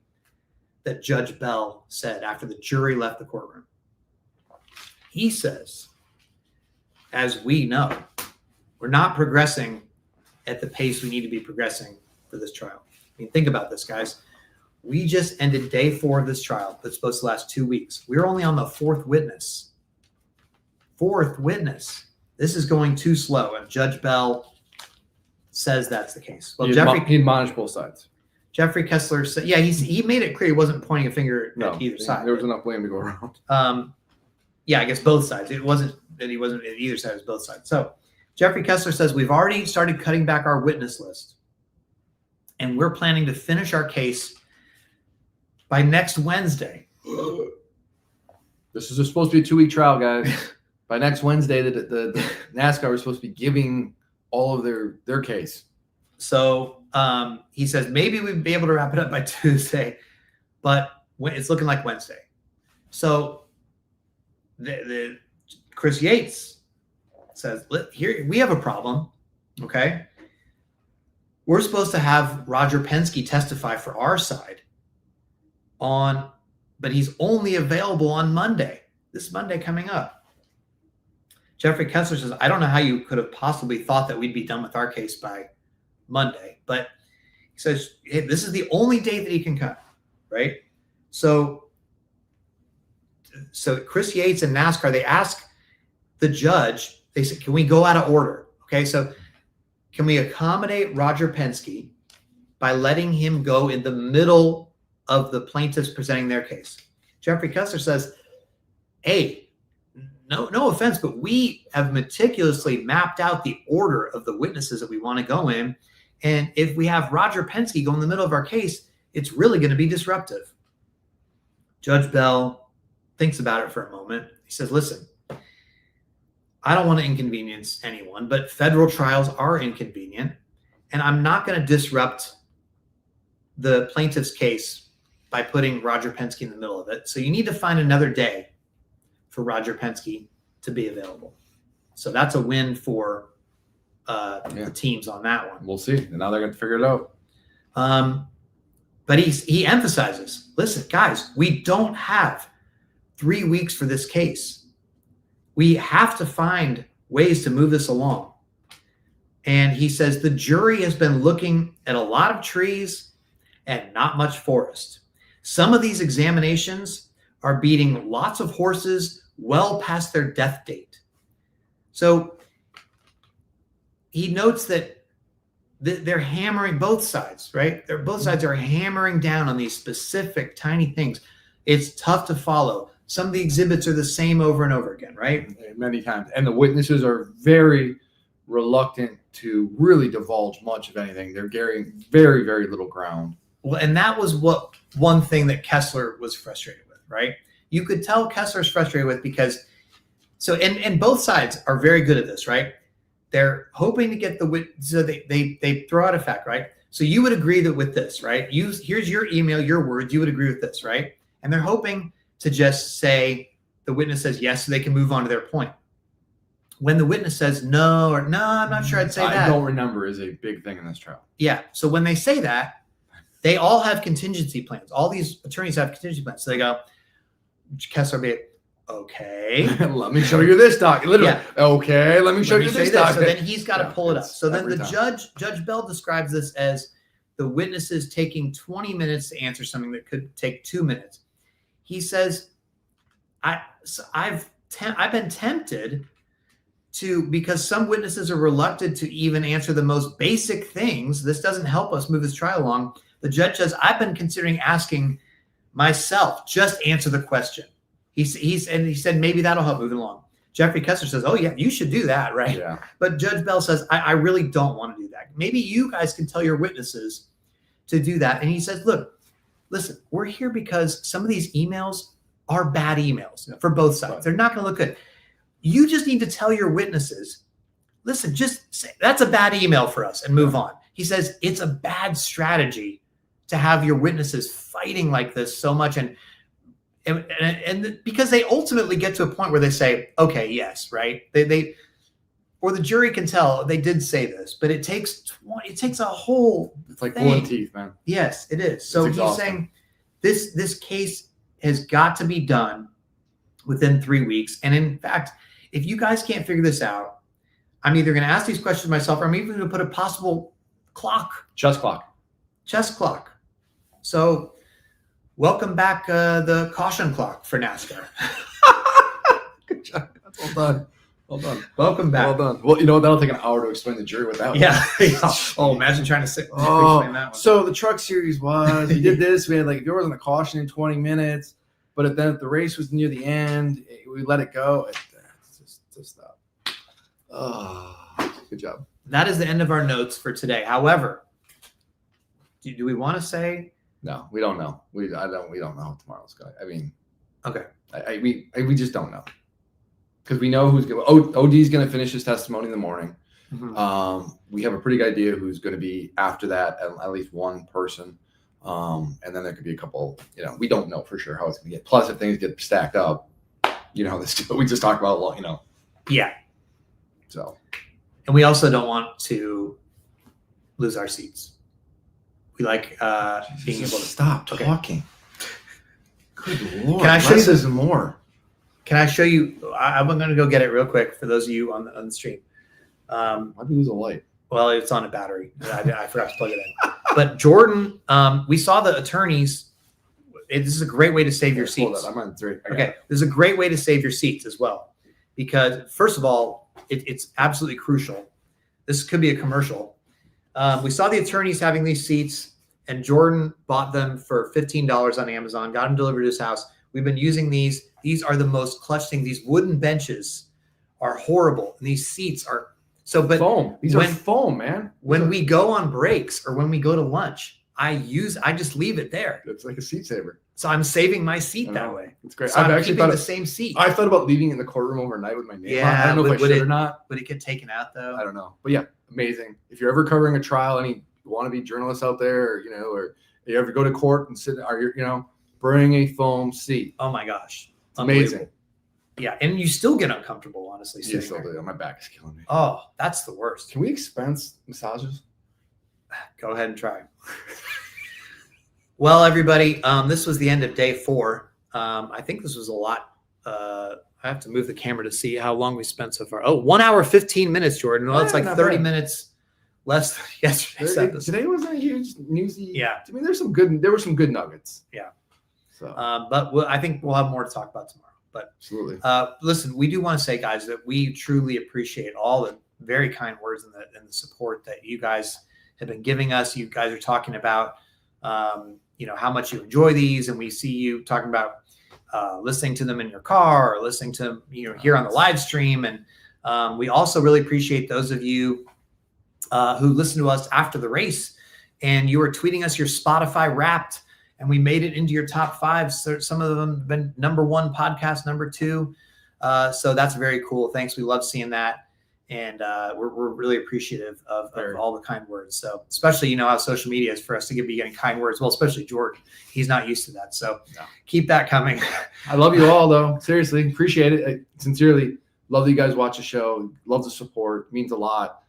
that Judge Bell said after the jury left the courtroom. He says, as we know, we're not progressing at the pace we need to be progressing for this trial. I mean, think about this, guys. We just ended day 4 of this trial that's supposed to last 2 weeks. We're only on the 4th witness. 4th witness. This is going too slow, and Judge Bell says that's the case. Well, He admonished both sides. Jeffrey Kessler said, yeah, he made it clear he wasn't pointing a finger at either side. There was enough blame to go around. Yeah, I guess both sides. It wasn't that he wasn't at either side, it was both sides. So Jeffrey Kessler says, we've already started cutting back our witness list, and we're planning to finish our case by next Wednesday. This is supposed to be a 2-week trial, guys. By next Wednesday, the NASCAR was supposed to be giving all of their case. So he says maybe we'd be able to wrap it up by Tuesday, but it's looking like Wednesday. So the Chris Yates says, here we have a problem. Okay, we're supposed to have Roger Penske testify for our side but he's only available on Monday. This Monday coming up. Jeffrey Kessler says, I don't know how you could have possibly thought that we'd be done with our case by Monday, but he says, hey, this is the only date that he can come, right? So Chris Yates and NASCAR, they ask the judge, they said, can we go out of order? Okay, so can we accommodate Roger Penske by letting him go in the middle of the plaintiffs presenting their case? Jeffrey Kessler says, hey, no offense, but we have meticulously mapped out the order of the witnesses that we want to go in, And if we have Roger Penske go in the middle of our case, it's really going to be disruptive. Judge Bell thinks about it for a moment. He says, listen, I don't want to inconvenience anyone, but federal trials are inconvenient, and I'm not going to disrupt the plaintiff's case by putting Roger Penske in the middle of it. So you need to find another day for Roger Penske to be available. So that's a win for the teams on that one. We'll see. And now they're going to figure it out. But he emphasizes, listen, guys, we don't have 3 weeks for this case. We have to find ways to move this along. And he says the jury has been looking at a lot of trees and not much forest. Some of these examinations are beating lots of horses well past their death date. So he notes that they're hammering both sides, right? Both sides are hammering down on these specific tiny things. It's tough to follow. Some of the exhibits are the same over and over again, right? Many times. And the witnesses are very reluctant to really divulge much of anything. They're carrying very, very little ground. Well, and that was one thing that Kessler was frustrated with, right? You could tell Kessler's frustrated with because, and both sides are very good at this, right? They're hoping to get so they throw out a fact, right? So you would agree that with this, right? Here's your email, your words, you would agree with this, right? And they're hoping to just say the witness says yes, so they can move on to their point. When the witness says no, or no, I'm not sure I'd say that. I don't remember is a big thing in this trial. Yeah. So when they say that, they all have contingency plans. All these attorneys have contingency plans. So they go, Kessler be okay. Let me show you this document. Literally, okay, let me show you this document. So then he's got to pull it up. So then Judge Bell describes this as the witnesses taking 20 minutes to answer something that could take 2 minutes. He says, I've been tempted to, because some witnesses are reluctant to even answer the most basic things. This doesn't help us move this trial along. The judge says, I've been considering asking myself, just answer the question. He said, maybe that'll help moving along. Jeffrey Kessler says, oh yeah, you should do that, right? Yeah. But Judge Bell says, I really don't want to do that. Maybe you guys can tell your witnesses to do that. And he says, look, listen, we're here because some of these emails are bad emails for both sides. Right. They're not going to look good. You just need to tell your witnesses, listen, just say that's a bad email for us and move on. He says it's a bad strategy to have your witnesses fighting like this so much. And because they ultimately get to a point where they say, okay, yes, right. Or the jury can tell they did say this, but it takes a whole It's like thing. pulling teeth, man. Yes, it is. So he's saying this case has got to be done within 3 weeks. And in fact, if you guys can't figure this out, I'm either going to ask these questions myself, or I'm even going to put a possible clock. Chess clock. So welcome back the caution clock for NASCAR. Good job. That's well done. Well done. Welcome back. Well done. Well, that'll take an hour to explain the jury with that one. Yeah. Oh, imagine trying to explain that one. So the truck series was, we did this. We had if there wasn't a caution in 20 minutes, but then if the race was near the end, we let it go. It's just stop. Oh, good job. That is the end of our notes for today. However, do we want to say? No, we don't know. We don't know how tomorrow's going. I mean, okay. We just don't know. Because we know who's going to, OD's going to finish his testimony in the morning. Mm-hmm. We have a pretty good idea who's going to be after that, at least one person. And then there could be a couple, we don't know for sure how it's going to get. Plus, if things get stacked up, this we just talked about, Yeah. So. And we also don't want to lose our seats. We like being able to stop talking. Good Lord. Can I show you this more? Can I show you? I'm going to go get it real quick for those of you on the stream. Why'd you lose a light? Well, it's on a battery. I forgot to plug it in. But Jordan, we saw the attorneys. This is a great way to save your seats. I'm on 3. Okay, this is a great way to save your seats as well, because first of all, it's absolutely crucial. This could be a commercial. We saw the attorneys having these seats, and Jordan bought them for $15 on Amazon. Got them delivered to his house. We've been using these. These are the most clutch thing. These wooden benches are horrible, and these seats are So, but foam. These are foam, man. When we go on breaks or when we go to lunch, I just leave it there. It's like a seat saver. So I'm saving my seat that way. It's great. So I've I'm actually keeping thought the same seat. I thought about leaving it in the courtroom overnight with my name on. I don't know if I should or not. Would it get taken out though? I don't know. But yeah, amazing. If you're ever covering a trial, any wannabe journalists out there, or or you ever go to court and sit, or bring a foam seat. Oh my gosh, it's amazing. Yeah, and you still get uncomfortable, honestly. You still do. My back is killing me. Oh, that's the worst. Can we expense massages? Go ahead and try. Well, everybody, this was the end of day 4. I think this was a lot. I have to move the camera to see how long we spent so far. Oh, 1 hour, 15 minutes, Jordan. Well, it's like 30 minutes less than yesterday's episode. Today wasn't a huge newsy. Yeah. I mean, there were some good nuggets. Yeah. So, but I think we'll have more to talk about tomorrow. But absolutely. Listen, we do want to say, guys, that we truly appreciate all the very kind words and the support that you guys have been giving us. You guys are talking about, how much you enjoy these, and we see you talking about listening to them in your car or listening to them, here on the live stream. And we also really appreciate those of you who listen to us after the race, and you were tweeting us your Spotify Wrapped, and we made it into your top 5. So some of them have been number 1 podcast, number 2. So that's very cool. Thanks. We love seeing that. And we're really appreciative of all the kind words. So especially, how social media is for us to be getting kind words. Well, especially Jordan, he's not used to that. So keep that coming. I love you all, though. Seriously, appreciate it. I sincerely love that you guys watch the show. Love the support. It means a lot.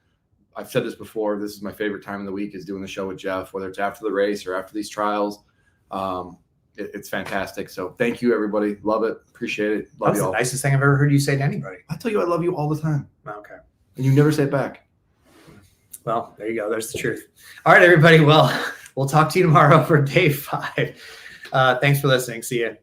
I've said this before. This is my favorite time of the week, is doing the show with Jeff, whether it's after the race or after these trials. It's fantastic. So thank you, everybody. Love it. Appreciate it. Love you all. That's the nicest thing I've ever heard you say to anybody. I tell you, I love you all the time. Okay. And you never say it back. Well, there you go. There's the truth. All right, everybody. Well, we'll talk to you tomorrow for day 5. Thanks for listening. See you.